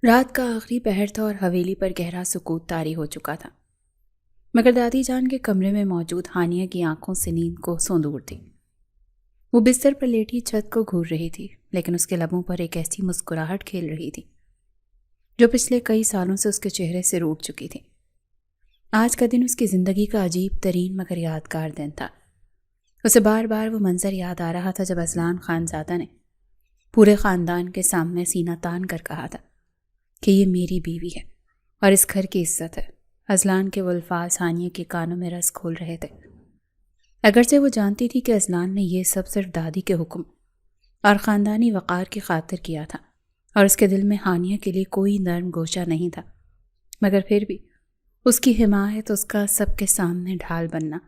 رات کا آخری پہر تھا اور حویلی پر گہرا سکوت طاری ہو چکا تھا، مگر دادی جان کے کمرے میں موجود ہانیہ کی آنکھوں سے نیند کوسوں دور تھی۔ وہ بستر پر لیٹی چھت کو گھور رہی تھی، لیکن اس کے لبوں پر ایک ایسی مسکراہٹ کھیل رہی تھی جو پچھلے کئی سالوں سے اس کے چہرے سے روٹ چکی تھی۔ آج کا دن اس کی زندگی کا عجیب ترین مگر یادگار دن تھا۔ اسے بار بار وہ منظر یاد آ رہا تھا جب اذلان خانزادہ نے پورے خاندان کے سامنے سینہ تان کر کہا تھا کہ یہ میری بیوی ہے اور اس گھر کی عزت ہے۔ اذلان کے وہ الفاظ ہانیہ کے کانوں میں رس کھول رہے تھے، اگرچہ وہ جانتی تھی کہ اذلان نے یہ سب صرف دادی کے حکم اور خاندانی وقار کی خاطر کیا تھا اور اس کے دل میں ہانیہ کے لیے کوئی نرم گوشہ نہیں تھا، مگر پھر بھی اس کی حمایت، اس کا سب کے سامنے ڈھال بننا،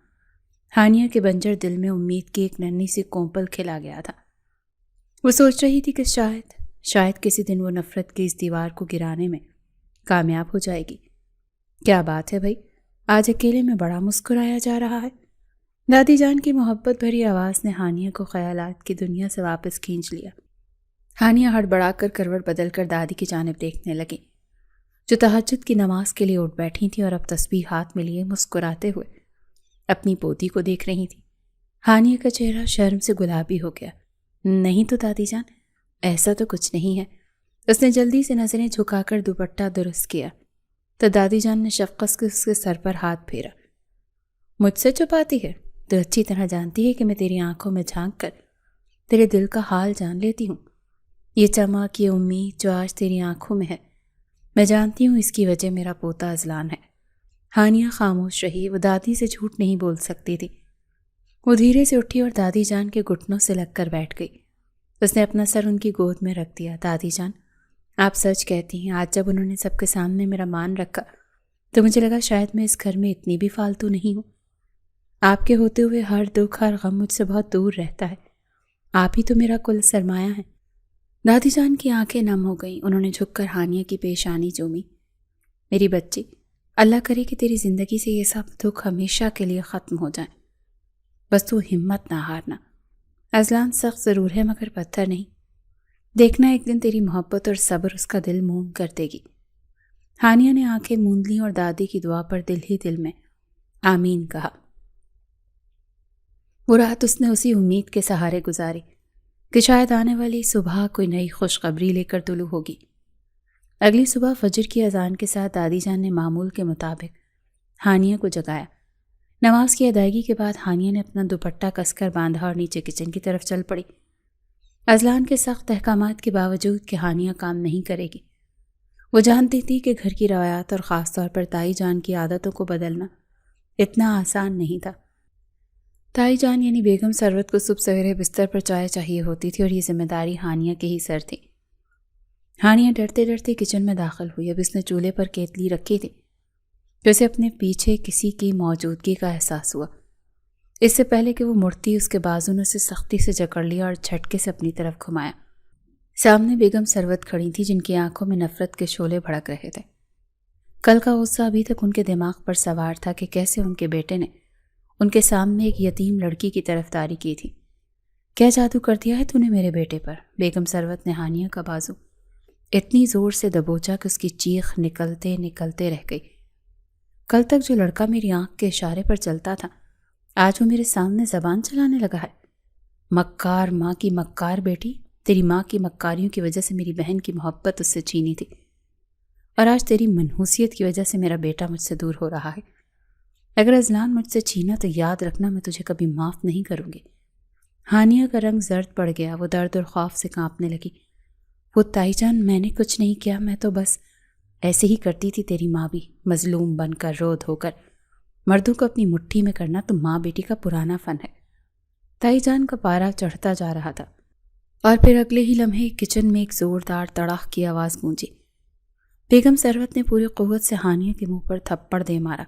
ہانیہ کے بنجر دل میں امید کی ایک ننھی سی کونپل کھلا گیا تھا۔ وہ سوچ رہی تھی کہ شاید کسی دن وہ نفرت کی اس دیوار کو گرانے میں کامیاب ہو جائے گی۔ کیا بات ہے بھائی، آج اکیلے میں بڑا مسکرایا جا رہا ہے۔ دادی جان کی محبت بھری آواز نے ہانیہ کو خیالات کی دنیا سے واپس کھینچ لیا۔ ہانیہ ہڑبڑا کر کروٹ بدل کر دادی کی جانب دیکھنے لگی، جو تہجد کی نماز کے لیے اٹھ بیٹھی تھی اور اب تسبیح ہاتھ میں لیے مسکراتے ہوئے اپنی پوتی کو دیکھ رہی تھی۔ ہانیہ کا چہرہ شرم سے گلابی ہو گیا۔ نہیں تو دادی جان، ایسا تو کچھ نہیں ہے۔ اس نے جلدی سے نظریں جھکا کر دوپٹہ درست کیا تو دادی جان نے شفقت سے اس کے سر پر ہاتھ پھیرا۔ مجھ سے چھپاتی ہے؟ تو اچھی طرح جانتی ہے کہ میں تیری آنکھوں میں جھانک کر تیرے دل کا حال جان لیتی ہوں۔ یہ چمک، یہ امید جو آج تیری آنکھوں میں ہے، میں جانتی ہوں اس کی وجہ میرا پوتا اذلان ہے۔ ہانیہ خاموش رہی۔ وہ دادی سے جھوٹ نہیں بول سکتی تھی۔ وہ دھیرے سے اٹھی اور دادی جان کے گھٹنوں سے لگ کر بیٹھ گئی۔ اس نے اپنا سر ان کی گود میں رکھ دیا۔ دادی جان، آپ سچ کہتی ہیں، آج جب انہوں نے سب کے سامنے میرا مان رکھا تو مجھے لگا شاید میں اس گھر میں اتنی بھی فالتو نہیں ہوں۔ آپ کے ہوتے ہوئے ہر دکھ، ہر غم مجھ سے بہت دور رہتا ہے۔ آپ ہی تو میرا کل سرمایہ ہے۔ دادی جان کی آنکھیں نم ہو گئیں۔ انہوں نے جھک کر ہانیہ کی پیشانی چومی۔ میری بچی، اللہ کرے کہ تیری زندگی سے یہ سب دکھ ہمیشہ کے لیے ختم ہو جائیں، بس تو ہمت نہ ہارنا۔ اذلان سخت ضرور ہے مگر پتھر نہیں۔ دیکھنا ایک دن تیری محبت اور صبر اس کا دل موم کر دے گی۔ ہانیہ نے آنکھیں موند لیں اور دادی کی دعا پر دل ہی دل میں آمین کہا۔ وہ رات اس نے اسی امید کے سہارے گزاری کہ شاید آنے والی صبح کوئی نئی خوشخبری لے کر طلوع ہوگی۔ اگلی صبح فجر کی اذان کے ساتھ دادی جان نے معمول کے مطابق ہانیہ کو جگایا۔ نماز کی ادائیگی کے بعد ہانیہ نے اپنا دوپٹہ کس کر باندھا اور نیچے کچن کی طرف چل پڑی۔ اذلان کے سخت احکامات کے باوجود کہ ہانیہ کام نہیں کرے گی، وہ جانتی تھی کہ گھر کی روایات اور خاص طور پر تائی جان کی عادتوں کو بدلنا اتنا آسان نہیں تھا۔ تائی جان یعنی بیگم ثروت کو صبح سویرے بستر پر چائے چاہیے ہوتی تھی اور یہ ذمہ داری ہانیہ کے ہی سر تھی۔ ہانیہ ڈرتے ڈرتے کچن میں داخل ہوئی۔ اب اس نے چولہے پر کیتلی رکھی تھی تو اسے اپنے پیچھے کسی کی موجودگی کا احساس ہوا۔ اس سے پہلے کہ وہ مڑتی، اس کے بازو نے اسے سختی سے جکڑ لیا اور جھٹکے سے اپنی طرف گھمایا۔ سامنے بیگم ثروت کھڑی تھی، جن کی آنکھوں میں نفرت کے شعلے بھڑک رہے تھے۔ کل کا غصہ ابھی تک ان کے دماغ پر سوار تھا کہ کیسے ان کے بیٹے نے ان کے سامنے ایک یتیم لڑکی کی طرفداری کی تھی۔ کیا جادو کر دیا ہے تو نے میرے بیٹے پر؟ بیگم ثروت نے ہانیہ کا بازو اتنی زور سے دبوچا کہ اس کی چیخ نکلتے نکلتے رہ گئی۔ کل تک جو لڑکا میری آنکھ کے اشارے پر چلتا تھا، آج وہ میرے سامنے زبان چلانے لگا ہے۔ مکار، ماں کی مکار بیٹی، تیری ماں کی مکاریوں کی وجہ سے میری بہن کی محبت اس سے چھینی تھی، اور آج تیری منحوسیت کی وجہ سے میرا بیٹا مجھ سے دور ہو رہا ہے۔ اگر اذلان مجھ سے چھینا تو یاد رکھنا میں تجھے کبھی معاف نہیں کروں گی۔ ہانیہ کا رنگ زرد پڑ گیا۔ وہ درد اور خوف سے کانپنے لگی۔ وہ تائی جان، میں نے کچھ نہیں کیا، میں تو بس ایسے ہی کرتی تھی۔ تیری ماں بھی مظلوم بن کر، رو دھو کر مردوں کو اپنی مٹھی میں کرنا تو ماں بیٹی کا پرانا فن ہے۔ تائی جان کا پارا چڑھتا جا رہا تھا اور پھر اگلے ہی لمحے کچن میں ایک زوردار تڑاک کی آواز گونجی۔ بیگم ثروت نے پوری قوت سے ہانیہ کے منہ پر تھپڑ دے مارا۔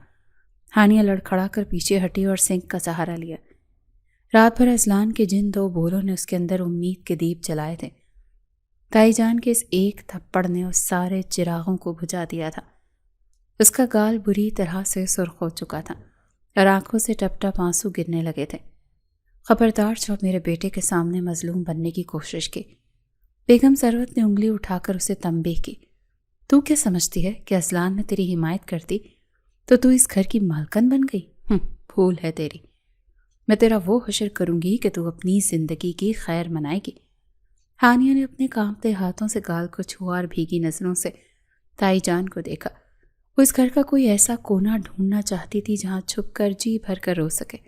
ہانیہ لڑکھڑا کر پیچھے ہٹی اور سنک کا سہارا لیا۔ رات بھر اذلان کے جن دو بولوں نے اس کے اندر امید کے دیپ جلائے تھے۔ تائی جان کے اس ایک تھپڑ نے اس سارے چراغوں کو بجھا دیا تھا۔ اس کا گال بری طرح سے سرخ ہو چکا تھا اور آنکھوں سے ٹپ ٹپ آنسو گرنے لگے تھے۔ خبردار جو میرے بیٹے کے سامنے مظلوم بننے کی کوشش کی۔ بیگم ثروت نے انگلی اٹھا کر اسے تنبیہ کی۔ تو کیا سمجھتی ہے کہ اذلان نے تیری حمایت کرتی تو تو اس گھر کی مالکن بن گئی؟ بھول ہے تیری۔ میں تیرا وہ حشر کروں گی کہ تو اپنی زندگی کی خیر منائے گی۔ ہانیہ نے اپنے کانپتے ہاتھوں سے گال کو چھوا اور بھیگی نظروں سے تائی جان کو دیکھا۔ وہ اس گھر کا کوئی ایسا کونا ڈھونڈنا چاہتی تھی جہاں چھپ کر جی بھر کر رو سکے،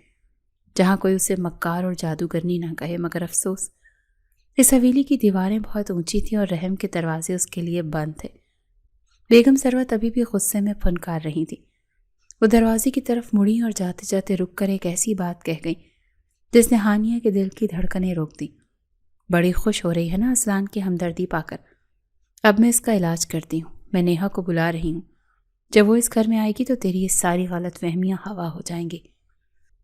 جہاں کوئی اسے مکار اور جادوگرنی نہ کہے، مگر افسوس اس حویلی کی دیواریں بہت اونچی تھیں اور رحم کے دروازے اس کے لیے بند تھے۔ بیگم ثروت ابھی بھی غصے میں پھنکار رہی تھی۔ وہ دروازے کی طرف مڑی اور جاتے جاتے رک کر ایک ایسی بات کہہ گئی جس نے ہانیہ کے دل کی دھڑکنیں روک دیں۔ بڑی خوش ہو رہی ہے نا اذلان کی ہمدردی پا کر؟ اب میں اس کا علاج کرتی ہوں۔ میں نیہا کو بلا رہی ہوں۔ جب وہ اس گھر میں آئے گی تو تیری یہ ساری غلط فہمیاں ہوا ہو جائیں گی۔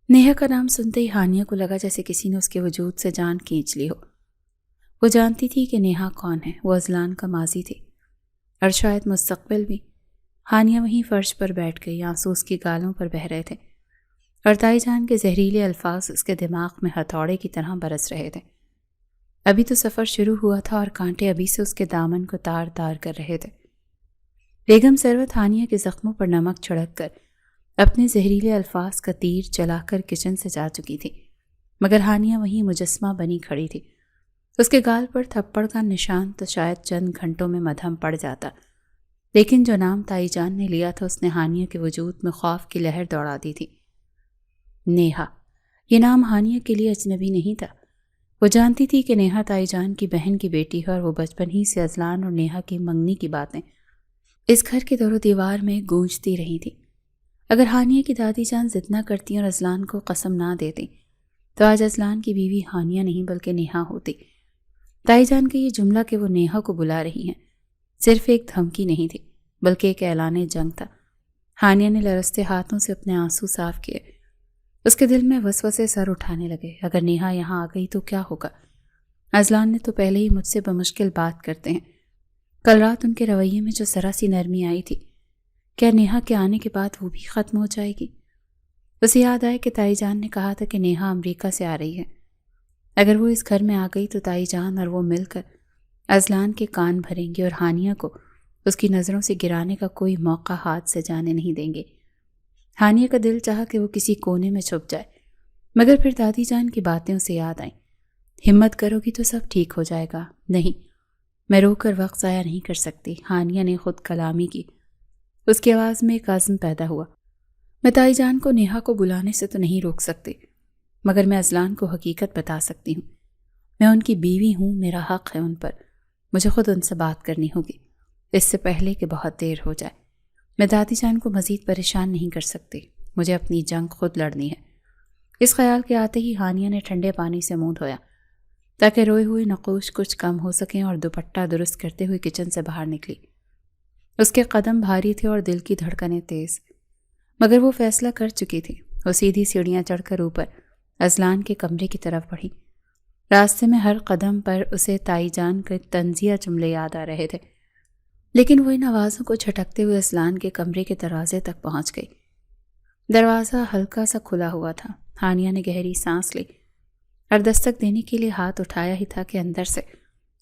نیہا کا نام سنتے ہی ہانیہ کو لگا جیسے کسی نے اس کے وجود سے جان کھینچ لی ہو۔ وہ جانتی تھی کہ نیہا کون ہے، وہ اذلان کا ماضی تھی اور شاید مستقبل بھی۔ ہانیہ وہیں فرش پر بیٹھ گئی، آنسو اس کی گالوں پر بہہ رہے تھے اور تائی جان کے زہریلے الفاظ اس کے دماغ میں ہتھوڑے کی طرح برس رہے تھے۔ ابھی تو سفر شروع ہوا تھا اور کانٹے ابھی سے اس کے دامن کو تار تار کر رہے تھے۔ بیگم ثروت ہانیہ کے زخموں پر نمک چھڑک کر اپنے زہریلے الفاظ کا تیر چلا کر کچن سے جا چکی تھی، مگر ہانیہ وہیں مجسمہ بنی کھڑی تھی۔ اس کے گال پر تھپڑ کا نشان تو شاید چند گھنٹوں میں مدھم پڑ جاتا، لیکن جو نام تائی جان نے لیا تھا اس نے ہانیہ کے وجود میں خوف کی لہر دوڑا دی تھی۔ نیہا، یہ نام ہانیہ کے لیے اجنبی نہیں تھا۔ وہ جانتی تھی کہ نیہا تائی جان کی بہن کی بیٹی ہے اور وہ بچپن ہی سے اذلان اور نیہا کی منگنی کی باتیں اس گھر کے دور و دیوار میں گونجتی رہی تھی۔ اگر ہانیہ کی دادی جان ضد نہ کرتی اور اذلان کو قسم نہ دیتی تو آج اذلان کی بیوی ہانیہ نہیں بلکہ نیہا ہوتی۔ تائی جان کا یہ جملہ کہ وہ نیہا کو بلا رہی ہیں صرف ایک دھمکی نہیں تھی بلکہ ایک اعلان جنگ تھا۔ ہانیہ نے لرزتے ہاتھوں سے اپنے آنسو صاف کیے۔ اس کے دل میں وسوسے سر اٹھانے لگے۔ اگر نیہا یہاں آ گئی تو کیا ہوگا؟ اذلان نے تو پہلے ہی مجھ سے بمشکل بات کرتے ہیں۔ کل رات ان کے رویے میں جو ذرا سی نرمی آئی تھی، کیا نیہا کے آنے کے بعد وہ بھی ختم ہو جائے گی؟ اسے یاد آئے کہ تائی جان نے کہا تھا کہ نیہا امریکہ سے آ رہی ہے۔ اگر وہ اس گھر میں آ گئی تو تائی جان اور وہ مل کر اذلان کے کان بھریں گے اور ہانیہ کو اس کی نظروں سے گرانے کا کوئی موقع ہاتھ سے جانے نہیں دیں گے۔ ہانیہ کا دل چاہا کہ وہ کسی کونے میں چھپ جائے، مگر پھر دادی جان کی باتیں اسے یاد آئیں۔ ہمت کرو گی تو سب ٹھیک ہو جائے گا۔ نہیں، میں رو کر وقت ضائع نہیں کر سکتی۔ ہانیہ نے خود کلامی کی۔ اس کی آواز میں ایک عزم پیدا ہوا۔ میں تائی جان کو نیہا کو بلانے سے تو نہیں روک سکتی، مگر میں اذلان کو حقیقت بتا سکتی ہوں۔ میں ان کی بیوی ہوں، میرا حق ہے ان پر۔ مجھے خود ان سے بات کرنی ہوگی اس سے پہلے کہ بہت دیر ہو جائے۔ میں دادی جان کو مزید پریشان نہیں کر سکتی۔ مجھے اپنی جنگ خود لڑنی ہے۔ اس خیال کے آتے ہی ہانیہ نے ٹھنڈے پانی سے منہ دھویا تاکہ روئے ہوئے نقوش کچھ کم ہو سکیں اور دوپٹہ درست کرتے ہوئے کچن سے باہر نکلی۔ اس کے قدم بھاری تھے اور دل کی دھڑکنیں تیز، مگر وہ فیصلہ کر چکی تھی۔ وہ سیدھی سیڑھیاں چڑھ کر اوپر اذلان کے کمرے کی طرف بڑھی۔ راستے میں ہر قدم پر اسے تائی جان کے طنزیہ جملے یاد آ رہے تھے، لیکن وہ ان آوازوں کو جھٹکتے ہوئے اذلان کے کمرے کے دروازے تک پہنچ گئی۔ دروازہ ہلکا سا کھلا ہوا تھا۔ ہانیہ نے گہری سانس لی اور دستک دینے کے لیے ہاتھ اٹھایا ہی تھا کہ اندر سے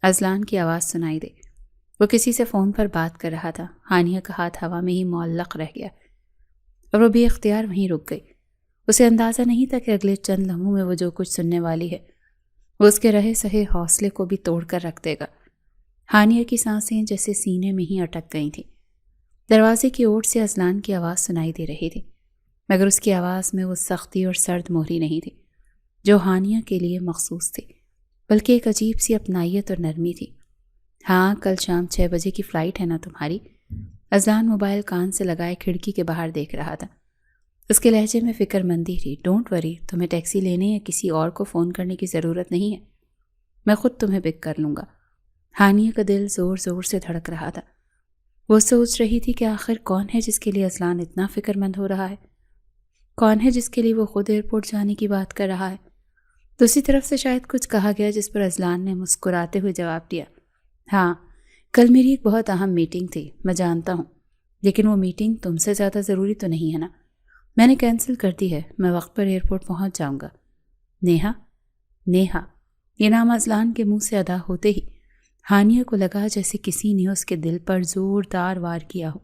اذلان کی آواز سنائی دے۔ وہ کسی سے فون پر بات کر رہا تھا۔ ہانیہ کا ہاتھ ہوا میں ہی معلق رہ گیا اور وہ بے اختیار وہیں رک گئی۔ اسے اندازہ نہیں تھا کہ اگلے چند لمحوں میں وہ جو کچھ سننے والی ہے وہ اس کے رہے سہے حوصلے کو بھی توڑ کر رکھ دے گا۔ ہانیہ کی سانسیں جیسے سینے میں ہی اٹک گئی تھیں۔ دروازے کی اوٹ سے اذلان کی آواز سنائی دے رہی تھی، مگر اس کی آواز میں وہ سختی اور سرد مہری نہیں تھی جو ہانیہ کے لیے مخصوص تھی، بلکہ ایک عجیب سی اپنائیت اور نرمی تھی۔ ہاں، کل شام 6 بجے کی فلائٹ ہے نا تمہاری؟ اذلان موبائل کان سے لگائے کھڑکی کے باہر دیکھ رہا تھا۔ اس کے لہجے میں فکر مندی تھی۔ ڈونٹ وری، تمہیں ٹیکسی لینے یا کسی اور کو فون کرنے کی ضرورت نہیں ہے، میں خود تمہیں پک کر لوں گا۔ ہانیہ کا دل زور زور سے دھڑک رہا تھا۔ وہ سوچ رہی تھی کہ آخر کون ہے جس کے لیے اذلان اتنا فکر مند ہو رہا ہے؟ کون ہے جس کے لیے وہ خود ایئرپورٹ جانے کی بات کر رہا ہے؟ دوسری طرف سے شاید کچھ کہا گیا جس پر اذلان نے مسکراتے ہوئے جواب دیا، ہاں، کل میری ایک بہت اہم میٹنگ تھی، میں جانتا ہوں، لیکن وہ میٹنگ تم سے زیادہ ضروری تو نہیں ہے نا؟ میں نے کینسل کر دی ہے، میں وقت پر ایئرپورٹ پہنچ جاؤں گا۔ نیہا، نیہا، یہ نام اذلان کے منہ سے ادا ہوتے ہی ہانیہ کو لگا جیسے کسی نے اس کے دل پر زوردار وار کیا ہو۔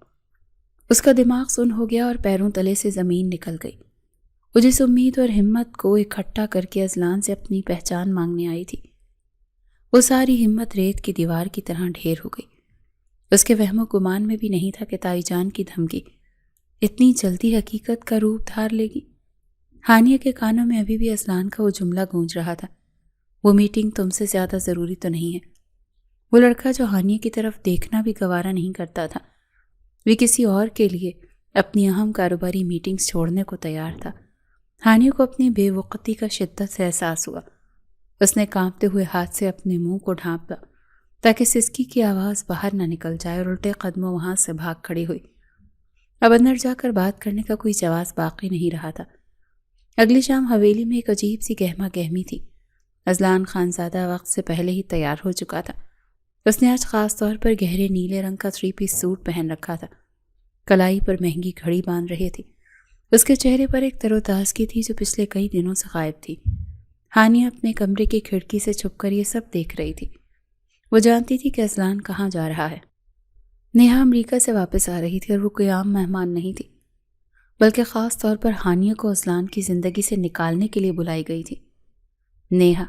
اس کا دماغ سن ہو گیا اور پیروں تلے سے زمین نکل گئی۔ وہ جس امید اور ہمت کو اکٹھا کر کے اذلان سے اپنی پہچان مانگنے آئی تھی، وہ ساری ہمت ریت کی دیوار کی طرح ڈھیر ہو گئی۔ اس کے وہم و گمان میں بھی نہیں تھا کہ تائی جان کی دھمکی اتنی جلدی حقیقت کا روپ دھار لے گی۔ ہانیہ کے کانوں میں ابھی بھی اذلان کا وہ جملہ گونج رہا تھا، وہ میٹنگ تم سے زیادہ ضروری تو نہیں ہے۔ وہ لڑکا جو ہانیہ کی طرف دیکھنا بھی گوارا نہیں کرتا تھا، وہ کسی اور کے لیے اپنی اہم کاروباری میٹنگز چھوڑنے کو تیار تھا۔ ہانیہ کو اپنی بے وقتی کا شدت سے احساس ہوا۔ اس نے کانپتے ہوئے ہاتھ سے اپنے منہ کو ڈھانپا تاکہ سسکی کی آواز باہر نہ نکل جائے، اور الٹے قدموں وہاں سے بھاگ کھڑی ہوئی۔ اب اندر جا کر بات کرنے کا کوئی جواز باقی نہیں رہا تھا۔ اگلی شام حویلی میں ایک عجیب سی گہما گہمی تھی۔ اذلان خانزادہ وقت سے پہلے ہی تیار ہو چکا تھا۔ اس نے آج خاص طور پر گہرے نیلے رنگ کا 3 پیس سوٹ پہن رکھا تھا، کلائی پر مہنگی گھڑی باندھ رہی تھی۔ اس کے چہرے پر ایک تر و تازگی تھی جو پچھلے کئی دنوں سے غائب تھی۔ ہانیہ اپنے کمرے کی کھڑکی سے چھپ کر یہ سب دیکھ رہی تھی۔ وہ جانتی تھی کہ اذلان کہاں جا رہا ہے۔ نیہا امریکہ سے واپس آ رہی تھی اور وہ کوئی عام مہمان نہیں تھی، بلکہ خاص طور پر ہانیہ کو اذلان کی زندگی سے نکالنے کے لیے بلائی گئی تھی۔ نیہا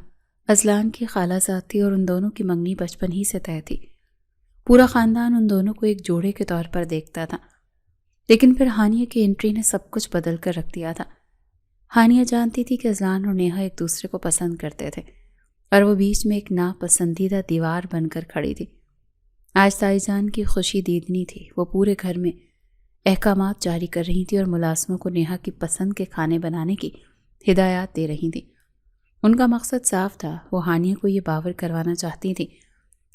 اذلان کی خالہ زاد تھی اور ان دونوں کی منگنی بچپن ہی سے طے تھی۔ پورا خاندان ان دونوں کو ایک جوڑے کے طور پر دیکھتا تھا، لیکن پھر ہانیہ کی انٹری نے سب کچھ بدل کر رکھ دیا تھا۔ ہانیہ جانتی تھی کہ اذلان اور نیہا ایک دوسرے کو پسند کرتے تھے، اور وہ بیچ میں ایک ناپسندیدہ دیوار بن کر کھڑی تھی۔ آج تائی جان کی خوشی دیدنی تھی۔ وہ پورے گھر میں احکامات جاری کر رہی تھی اور ملازموں کو نیہا کی پسند کے کھانے بنانے کی ہدایات دے رہی تھی۔ ان کا مقصد صاف تھا، وہ ہانیہ کو یہ باور کروانا چاہتی تھی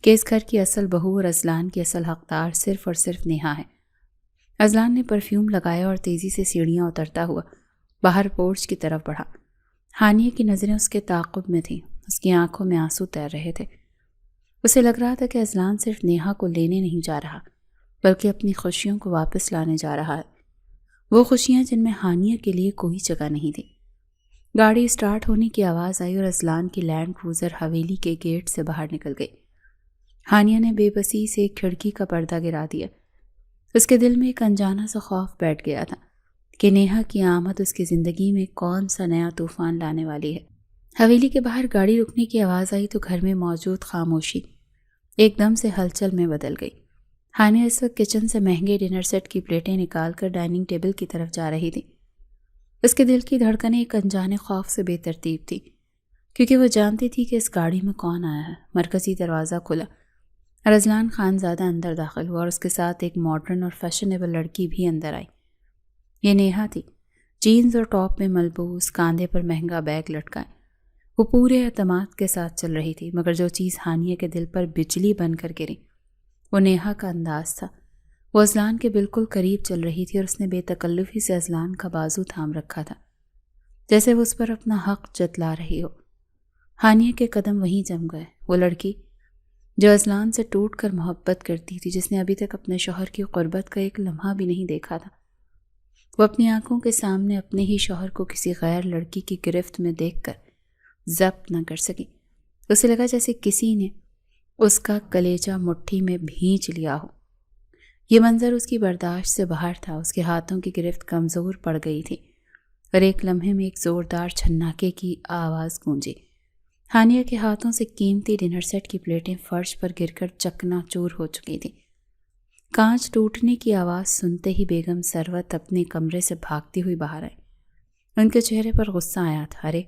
کہ اس گھر کی اصل بہو اور اذلان کی اصل حقدار صرف اور صرف نیہا ہے۔ اذلان نے پرفیوم لگایا اور تیزی سے سیڑھیاں اترتا ہوا باہر پورچ کی طرف بڑھا۔ ہانیہ کی نظریں اس کے تعاقب میں تھیں، اس کی آنکھوں میں آنسو تیر رہے تھے۔ اسے لگ رہا تھا کہ اذلان صرف نیہا کو لینے نہیں جا رہا، بلکہ اپنی خوشیوں کو واپس لانے جا رہا ہے، وہ خوشیاں جن میں ہانیہ کے لیے کوئی جگہ نہیں تھی۔ گاڑی اسٹارٹ ہونے کی آواز آئی اور اذلان کی لینڈ کروزر حویلی کے گیٹ سے باہر نکل گئی۔ ہانیہ نے بے بسی سے ایک کھڑکی کا پردہ گرا دیا۔ اس کے دل میں ایک انجانا سا خوف بیٹھ گیا تھا کہ نیہا کی آمد اس کی زندگی میں کون سا نیا طوفان لانے والی ہے۔ حویلی کے باہر گاڑی رکنے کی آواز آئی تو گھر میں موجود خاموشی ایک دم سے ہلچل میں بدل گئی۔ ہانیہ اس وقت کچن سے مہنگے ڈنر سیٹ کی پلیٹیں نکال کر ڈائننگ ٹیبل کی طرف جا رہی تھی۔ اس کے دل کی دھڑکنیں ایک انجانے خوف سے بے ترتیب تھی، کیونکہ وہ جانتی تھی کہ اس گاڑی میں کون آیا ہے۔ مرکزی دروازہ کھلا اور اذلان خانزادہ اندر داخل ہوا، اور اس کے ساتھ ایک ماڈرن اور فیشنیبل لڑکی بھی اندر آئی۔ یہ نیہا تھی، جینز اور ٹاپ میں ملبوس، کاندھے پر مہنگا بیگ لٹکائے۔ وہ پورے اعتماد کے ساتھ چل رہی تھی، مگر جو چیز ہانیہ کے دل پر بجلی بن کر گری وہ نیہا کا انداز تھا۔ وہ اذلان کے بالکل قریب چل رہی تھی اور اس نے بے تکلفی سے اذلان کا بازو تھام رکھا تھا، جیسے وہ اس پر اپنا حق جتلا رہی ہو۔ ہانیہ کے قدم وہیں جم گئے۔ وہ لڑکی جو اذلان سے ٹوٹ کر محبت کرتی تھی، جس نے ابھی تک اپنے شوہر کی قربت کا ایک لمحہ بھی نہیں دیکھا تھا، وہ اپنی آنکھوں کے سامنے اپنے ہی شوہر کو کسی غیر لڑکی کی گرفت میں دیکھ کر ضبط نہ کر سکی۔ اسے لگا جیسے کسی نے اس کا کلیجہ مٹھی میں بھینچ لیا ہو۔ یہ منظر اس کی برداشت سے باہر تھا۔ اس کے ہاتھوں کی گرفت کمزور پڑ گئی تھی اور ایک لمحے میں ایک زوردار چھناکے کی آواز گونجی۔ ہانیہ کے ہاتھوں سے قیمتی ڈنر سیٹ کی پلیٹیں فرش پر گر کر چکنا چور ہو چکی تھیں۔ کانچ ٹوٹنے کی آواز سنتے ہی بیگم ثروت اپنے کمرے سے بھاگتی ہوئی باہر آئی۔ ان کے چہرے پر غصہ آیا تھا۔ ارے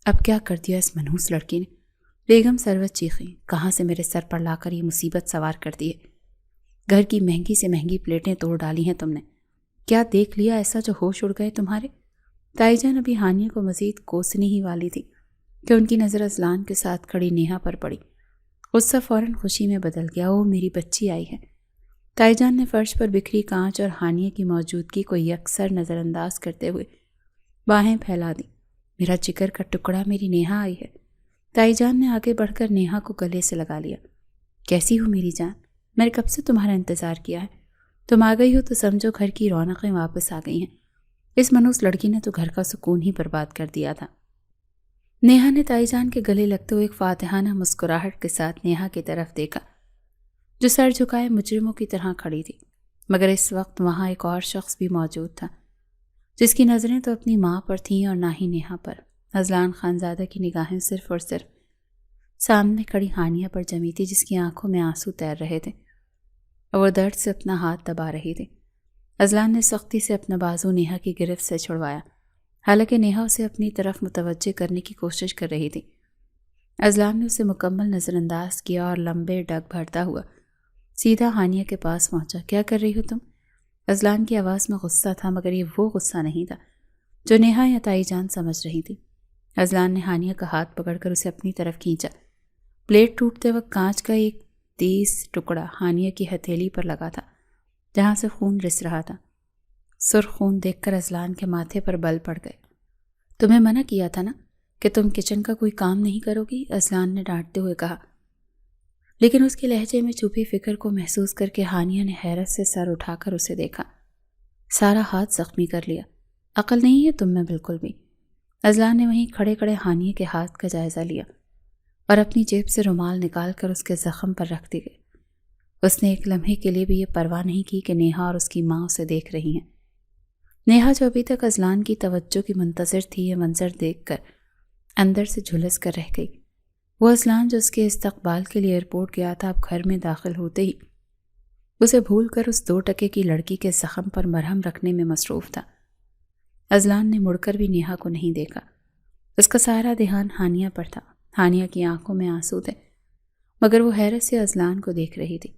اب کیا کر دیا اس منحوس لڑکی نے؟ بیگم ثروت چیخیں، کہاں سے میرے سر پر لا کر یہ مصیبت سوار کر دی ہے؟ گھر کی مہنگی سے مہنگی پلیٹیں توڑ ڈالی ہیں تم نے۔ کیا دیکھ لیا ایسا جو ہوش اڑ گئے تمہارے؟ تائی جان ابھی ہانیہ کو مزید کوسنے ہی والی تھی کہ ان کی نظر اذلان کے ساتھ کھڑی نیہا پر پڑی۔ غصہ فوراً خوشی میں بدل گیا۔ وہ میری بچی آئی ہے۔ تائی جان نے فرش پر بکھری کانچ اور ہانیہ کی موجودگی کو یکسر نظر انداز کرتے ہوئے باہیں پھیلا دی۔ میرا جگر کا ٹکڑا، میری نیہا آئی ہے۔ تائی جان نے آگے بڑھ کر نیہا کو گلے سے لگا لیا۔ کیسی ہو میری جان؟ میں نے کب سے تمہارا انتظار کیا ہے۔ تم آ گئی ہو تو سمجھو گھر کی رونقیں واپس آ گئی ہیں۔ اس منحوس لڑکی نے تو گھر کا سکون ہی برباد کر دیا تھا۔ نیہا نے تائی جان کے گلے لگتے ہوئے ایک فاتحانہ مسکراہٹ کے ساتھ نیہا کی طرف دیکھا جو سر جھکائے مجرموں کی طرح کھڑی تھی، مگر اس وقت وہاں ایک اور شخص بھی موجود تھا جس کی نظریں تو اپنی ماں پر تھیں اور نہ ہی نیہا پر۔ اذلان خانزادہ کی نگاہیں صرف اور صرف سامنے کھڑی ہانیہ پر جمی تھی جس کی آنکھوں میں آنسو تیر رہے تھے اور وہ درد سے اپنا ہاتھ دبا رہی تھی۔ اذلان نے سختی سے اپنا بازو نیہا کی گرفت سے چھڑوایا، حالانکہ نیہا اسے اپنی طرف متوجہ کرنے کی کوشش کر رہی تھی۔ اذلان نے اسے مکمل نظر انداز کیا اور لمبے ڈگ بھرتا ہوا سیدھا ہانیہ کے پاس پہنچا۔ کیا کر رہی ہو تم؟ اذلان کی آواز میں غصہ تھا، مگر یہ وہ غصہ نہیں تھا جو نیہا یا تائی جان سمجھ رہی تھی۔ اذلان نے ہانیہ کا ہاتھ پکڑ کر اسے اپنی طرف کھینچا۔ پلیٹ ٹوٹتے وقت کانچ کا ایک تیز ٹکڑا ہانیہ کی ہتھیلی پر لگا تھا جہاں سے خون رس رہا تھا۔ سرخ خون دیکھ کر اذلان کے ماتھے پر بل پڑ گئے۔ تمہیں منع کیا تھا نا کہ تم کچن کا کوئی کام نہیں کرو گی، اذلان نے ڈانٹتے ہوئے کہا، لیکن اس کے لہجے میں چھپی فکر کو محسوس کر کے ہانیہ نے حیرت سے سر اٹھا کر اسے دیکھا۔ سارا ہاتھ زخمی کر لیا، عقل نہیں ہے تم میں بالکل بھی۔ اذلان نے وہیں کھڑے کھڑے ہانیہ کے ہاتھ کا جائزہ لیا اور اپنی جیب سے رومال نکال کر اس کے زخم پر رکھ دی گئی۔ اس نے ایک لمحے کے لیے بھی یہ پرواہ نہیں کی کہ نیہا اور اس کی ماں اسے دیکھ رہی ہیں۔ نیہا جو ابھی تک اذلان کی توجہ کی منتظر تھی، یہ منظر دیکھ کر اندر سے جھلس کر رہ گئی۔ وہ اذلان جو اس کے استقبال کے لیے ایئرپورٹ گیا تھا، اب گھر میں داخل ہوتے ہی اسے بھول کر اس 2 ٹکے کی لڑکی کے زخم پر مرہم رکھنے میں مصروف تھا۔ اذلان نے مڑ کر بھی نیہا کو نہیں دیکھا۔ اس کا سارا دھیان ہانیہ پر تھا۔ ہانیہ کی آنکھوں میں آنسو تھے، مگر وہ حیرت سے اذلان کو دیکھ رہی تھی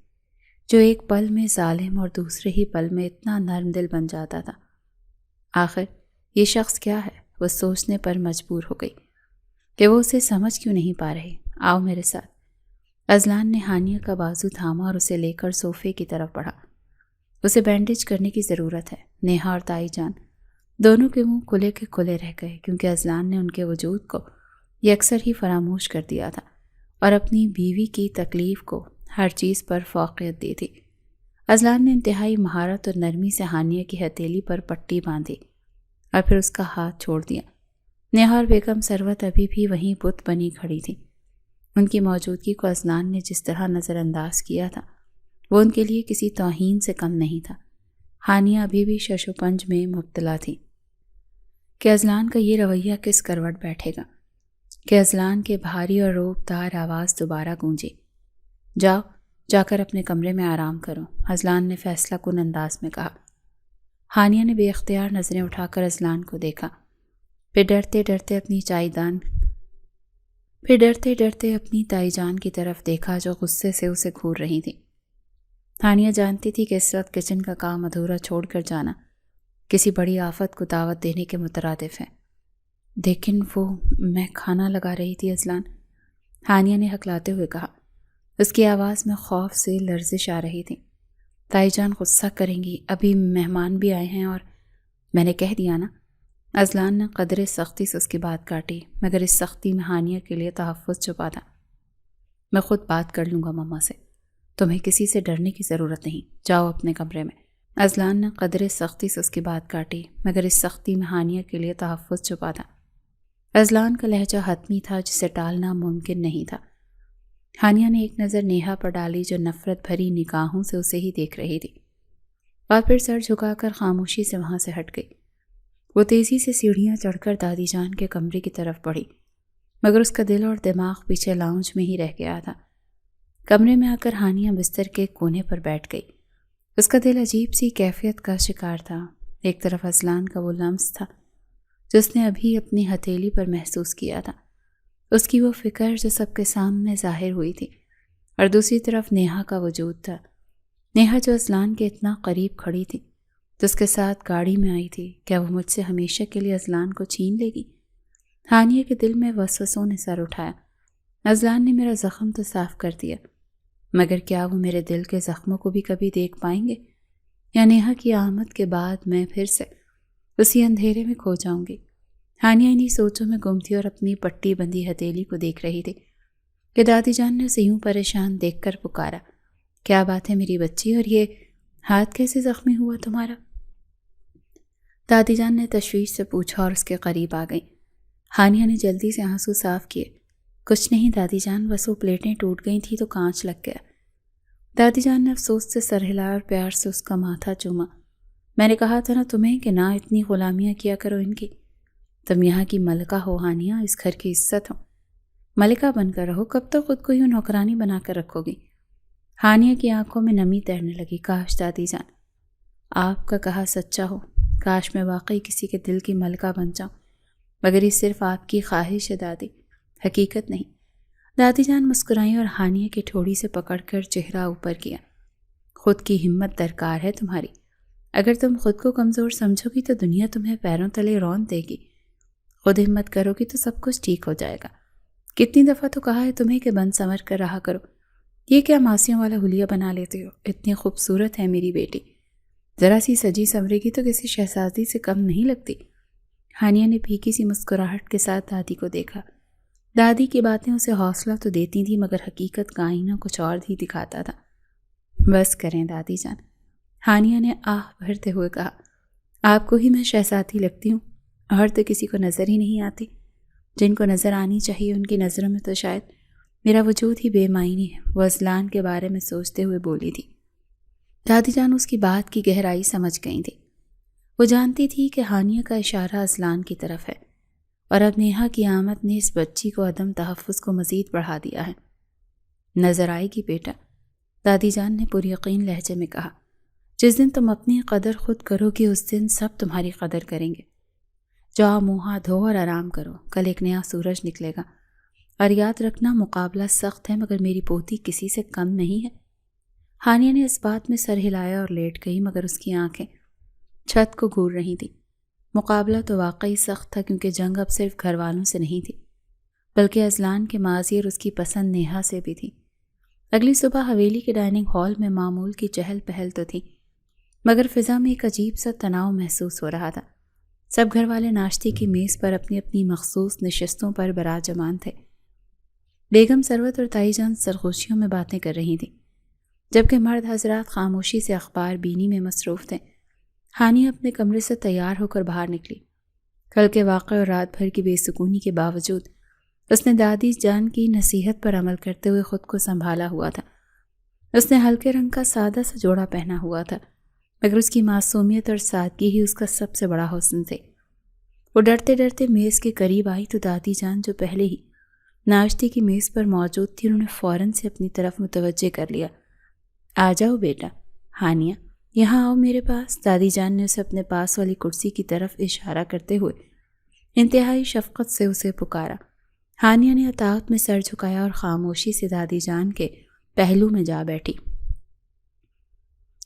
جو ایک پل میں ظالم اور دوسرے ہی پل میں اتنا نرم دل بن جاتا تھا۔ آخر یہ شخص کیا ہے؟ وہ سوچنے پر مجبور ہو گئی کہ وہ اسے سمجھ کیوں نہیں پا رہے۔ آؤ میرے ساتھ۔ اذلان نے ہانیہ کا بازو تھاما اور اسے لے کر صوفے کی طرف بڑھا۔ اسے بینڈیج کرنے کی ضرورت ہے۔ نیہا اور تائی جان دونوں کے منہ کھلے کے کھلے رہ گئے کیونکہ اذلان نے ان کے وجود کو یہ اکثر ہی فراموش کر دیا تھا اور اپنی بیوی کی تکلیف کو ہر چیز پر فوقیت دی تھی۔ اذلان نے انتہائی مہارت اور نرمی سے ہانیہ کی ہتھیلی پر پٹی باندھی اور پھر اس کا ہاتھ چھوڑ دیا۔ نیہا اور بیگم ثروت ابھی بھی وہیں بت بنی کھڑی تھی۔ ان کی موجودگی کو اذلان نے جس طرح نظر انداز کیا تھا وہ ان کے لیے کسی توہین سے کم نہیں تھا۔ ہانیہ ابھی بھی شش و پنج میں مبتلا تھی کہ اذلان کا یہ رویہ کس کروٹ بیٹھے گا، کہ اذلان کے بھاری اور روب دار آواز دوبارہ گونجی۔ جاؤ، جا کر اپنے کمرے میں آرام کرو، اذلان نے فیصلہ کن انداز میں کہا۔ ہانیہ نے بے اختیار نظریں اٹھا کر اذلان کو دیکھا، پھر ڈرتے ڈرتے اپنی تائی جان کی طرف دیکھا جو غصے سے اسے گھور رہی تھی۔ ہانیہ جانتی تھی کہ اس وقت کچن کا کام ادھورا چھوڑ کر جانا کسی بڑی آفت کو دعوت دینے کے مترادف ہے۔ لیکن وہ میں کھانا لگا رہی تھی اذلان، ہانیہ نے ہکلاتے ہوئے کہا۔ اس کی آواز میں خوف سے لرزش آ رہی تھی۔ تائی جان غصہ کریں گی، ابھی مہمان بھی آئے ہیں اور میں نے کہہ دیا نا۔ اذلان نے قدرے سختی سے اس کی بات کاٹی، مگر اس سختی میں ہانیہ کے لیے تحفظ چھپا تھا۔ میں خود بات کر لوں گا ماما سے، تمہیں کسی سے ڈرنے کی ضرورت نہیں، جاؤ اپنے کمرے میں۔ اذلان نے قدرے سختی سے اس کی بات کاٹی، مگر اس سختی میں ہانیہ کے لیے تحفظ چھپا تھا۔ اذلان کا لہجہ حتمی تھا جسے ٹالنا ممکن نہیں تھا۔ ہانیہ نے ایک نظر نیہا پر ڈالی جو نفرت بھری نگاہوں سے اسے ہی دیکھ رہی تھی اور پھر سر جھکا کر خاموشی سے وہاں سے ہٹ گئی۔ وہ تیزی سے سیڑھیاں چڑھ کر دادی جان کے کمرے کی طرف بڑھی، مگر اس کا دل اور دماغ پیچھے لاؤنج میں ہی رہ گیا تھا۔ کمرے میں آ کر ہانیہ بستر کے کونے پر بیٹھ گئی۔ اس کا دل عجیب سی کیفیت کا شکار تھا۔ ایک طرف اذلان کا وہ لمس تھا جو اس نے ابھی اپنی ہتھیلی پر محسوس کیا تھا، اس کی وہ فکر جو سب کے سامنے ظاہر ہوئی تھی، اور دوسری طرف نیہا کا وجود تھا۔ نیہا جو اذلان کے اتنا قریب کھڑی تھی، تو اس کے ساتھ گاڑی میں آئی تھی۔ کیا وہ مجھ سے ہمیشہ کے لیے اذلان کو چھین لے گی؟ ہانیہ کے دل میں وسوسوں نے سر اٹھایا۔ اذلان نے میرا زخم تو صاف کر دیا، مگر کیا وہ میرے دل کے زخموں کو بھی کبھی دیکھ پائیں گے، یا نیہا کی آمد کے بعد میں پھر سے اسی اندھیرے میں کھو جاؤں گی؟ ہانیہ انہی سوچوں میں گم تھی اور اپنی پٹی بندی ہتھیلی کو دیکھ رہی تھی کہ دادی جان نے اسے یوں پریشان دیکھ کر پکارا، کیا بات ہے میری بچی، اور یہ ہاتھ کیسے زخمی ہوا تمہارا؟ دادی جان نے تشویش سے پوچھا اور اس کے قریب آ گئی۔ ہانیہ نے جلدی سے آنسو صاف کیے۔ کچھ نہیں دادی جان، بس وہ پلیٹیں ٹوٹ گئی تھیں تو کانچ لگ گیا۔ دادی جان نے افسوس سے سر ہلایا اور پیار سے اس کا ماتھا چوما۔ میں نے کہا تھا نا تمہیں کہ نہ اتنی غلامیاں کیا کرو ان کی۔ تم یہاں کی ملکہ ہو ہانیہ، اس گھر کی عزت ہو۔ ملکہ بن کر رہو، کب تک خود کو یوں نوکرانی بنا کر رکھو گی؟ ہانیہ کی آنکھوں میں نمی تیرنے لگی۔ کاش دادی جان آپ کا کہا سچا ہو، کاش میں واقعی کسی کے دل کی ملکہ بن جاؤں، مگر یہ صرف آپ کی خواہش ہے دادی، حقیقت نہیں۔ دادی جان مسکرائیں اور ہانیہ کی ٹھوڑی سے پکڑ کر چہرہ اوپر کیا۔ خود کی ہمت درکار ہے تمہاری۔ اگر تم خود کو کمزور سمجھو گی تو دنیا تمہیں پیروں تلے رون دے گی۔ خود ہمت کرو گی تو سب کچھ ٹھیک ہو جائے گا۔ کتنی دفعہ تو کہا ہے تمہیں کہ بن سنور کر رہا کرو، یہ کیا ماسیوں والا حلیہ بنا لیتے ہو؟ اتنی خوبصورت ہے میری بیٹی، ذرا سی سجی سنورے گی تو کسی شہزادی سے کم نہیں لگتی۔ ہانیہ نے پھیکی سی مسکراہٹ کے ساتھ دادی کو دیکھا۔ دادی کی باتیں اسے حوصلہ تو دیتی تھی مگر حقیقت کا آئینہ کچھ اور ہی دکھاتا تھا۔ بس کریں دادی جان، ہانیہ نے آہ بھرتے ہوئے کہا، آپ کو ہی میں شہزادی لگتی ہوں، اور تو کسی کو نظر ہی نہیں آتی۔ جن کو نظر آنی چاہیے ان کی نظروں میں تو شاید میرا وجود ہی بے معنی ہے، وہ اذلان کے بارے میں سوچتے ہوئے بولی تھی۔ دادی جان اس کی بات کی گہرائی سمجھ گئی تھی۔ وہ جانتی تھی کہ ہانیہ کا اشارہ اذلان کی طرف ہے، اور اب نیہا کی آمد نے اس بچی کو عدم تحفظ کو مزید بڑھا دیا ہے۔ نظر آئے گی بیٹا، دادی جان نے پر یقین لہجے میں کہا۔ جس دن تم اپنی قدر خود کرو گی اس دن سب تمہاری قدر کریں گے۔ جاؤ منہ ہاتھ دھو اور آرام کرو، کل ایک نیا سورج نکلے گا، اور یاد رکھنا مقابلہ سخت ہے مگر میری پوتی کسی سے کم نہیں ہے۔ ہانیہ نے اس بات میں سر ہلایا اور لیٹ گئی مگر اس کی آنکھیں چھت کو گھور رہی تھیں۔ مقابلہ تو واقعی سخت تھا کیونکہ جنگ اب صرف گھر والوں سے نہیں تھی بلکہ اذلان کے ماضی اور اس کی پسند نیہا سے بھی تھی۔ اگلی صبح حویلی کے ڈائننگ ہال میں معمول کی چہل پہل تو تھی مگر فضا میں ایک عجیب سا تناؤ محسوس ہو رہا تھا۔ سب گھر والے ناشتے کی میز پر اپنی اپنی مخصوص نشستوں پر براجمان تھے۔ بیگم ثروت اور تائی جان سرگوشیوں میں باتیں کر رہی تھیں جبکہ مرد حضرات خاموشی سے اخبار بینی میں مصروف تھے۔ ہانیہ اپنے کمرے سے تیار ہو کر باہر نکلی۔ کل کے واقعے اور رات بھر کی بے سکونی کے باوجود اس نے دادی جان کی نصیحت پر عمل کرتے ہوئے خود کو سنبھالا ہوا تھا۔ اس نے ہلکے رنگ کا سادہ سا جوڑا پہنا ہوا تھا مگر اس کی معصومیت اور سادگی ہی اس کا سب سے بڑا حسن تھے۔ وہ ڈرتے ڈرتے میز کے قریب آئی تو دادی جان جو پہلے ہی ناشتے کی میز پر موجود تھی انہوں نے فوراً سے اپنی طرف متوجہ کر لیا۔ آ جاؤ بیٹا، ہانیہ یہاں آؤ میرے پاس۔ دادی جان نے اسے اپنے پاس والی کرسی کی طرف اشارہ کرتے ہوئے انتہائی شفقت سے اسے پکارا۔ ہانیہ نے اطاعت میں سر جھکایا اور خاموشی سے دادی جان کے پہلو میں جا بیٹھی۔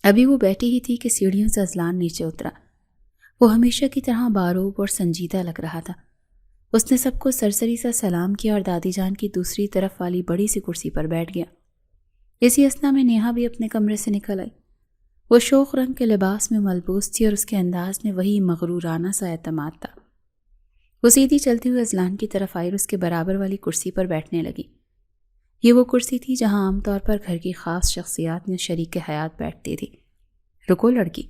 ابھی وہ بیٹھی ہی تھی کہ سیڑھیوں سے اذلان نیچے اترا۔ وہ ہمیشہ کی طرح باروب اور سنجیدہ لگ رہا تھا۔ اس نے سب کو سرسری سا سلام کیا اور دادی جان کی دوسری طرف والی بڑی سی کرسی پر بیٹھ گیا۔ اسی اثنا میں نیہا بھی اپنے کمرے سے نکل آئی۔ وہ شوخ رنگ کے لباس میں ملبوس تھی اور اس کے انداز میں وہی مغرورانہ سا اعتماد تھا۔ وہ سیدھی چلتی ہوئی اذلان کی طرف آئی اور اس کے برابر والی کرسی پر بیٹھنے لگی۔ یہ وہ کرسی تھی جہاں عام طور پر گھر کی خاص شخصیات یا شریک حیات بیٹھتی تھی۔ رکو لڑکی،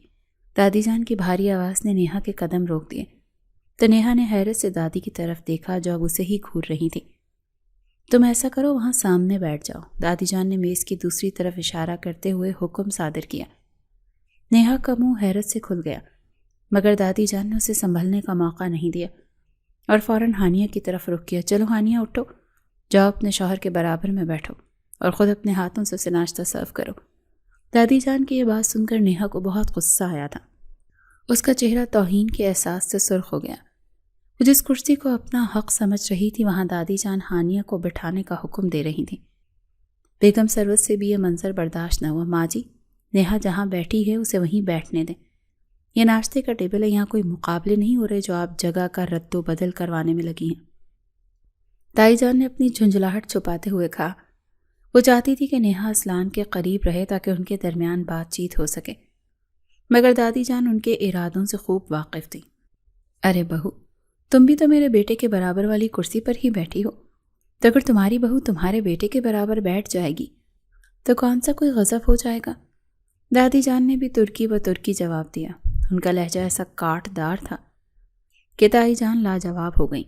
دادی جان کی بھاری آواز نے نیہا کے قدم روک دیے تو نیہا نے حیرت سے دادی کی طرف دیکھا جو اب اسے ہی گھور رہی تھی۔ تم ایسا کرو وہاں سامنے بیٹھ جاؤ، دادی جان نے میز کی دوسری طرف اشارہ کرتے ہوئے حکم صادر کیا۔ نیہا کا منہ حیرت سے کھل گیا مگر دادی جان نے اسے سنبھلنے کا موقع نہیں دیا اور فوراً ہانیہ کی طرف رخ کیا۔ چلو ہانیہ اٹھو، جاؤ اپنے شوہر کے برابر میں بیٹھو اور خود اپنے ہاتھوں سے اسے ناشتہ سرو کرو۔ دادی جان کی یہ بات سن کر نیہا کو بہت غصہ آیا تھا۔ اس کا چہرہ توہین کے احساس سے سرخ ہو گیا۔ وہ جس کرسی کو اپنا حق سمجھ رہی تھی وہاں دادی جان ہانیہ کو بٹھانے کا حکم دے رہی تھی۔ بیگم ثروت سے بھی یہ منظر برداشت نہ ہوا۔ ماں جی، نیہا جہاں بیٹھی ہے اسے وہیں بیٹھنے دیں، یہ ناشتے کا ٹیبل ہے، یہاں کوئی مقابلے نہیں ہو رہے جو آپ جگہ کا رد و بدل کروانے میں لگی ہیں۔ تائی جان نے اپنی جھنجھلاہٹ چھپاتے ہوئے کہا۔ وہ چاہتی تھی کہ نیہا اذلان کے قریب رہے تاکہ ان کے درمیان بات چیت ہو سکے مگر دادی جان ان کے ارادوں سے خوب واقف تھی۔ ارے بہو، تم بھی تو میرے بیٹے کے برابر والی کرسی پر ہی بیٹھی ہو، تو اگر تمہاری بہو تمہارے بیٹے کے برابر بیٹھ جائے گی تو کون سا کوئی غضب ہو جائے گا؟ دادی جان نے بھی ترکی و ترکی جواب دیا۔ ان کا لہجہ ایسا کاٹ دار تھا کہ تائی جان لاجواب ہو گئیں۔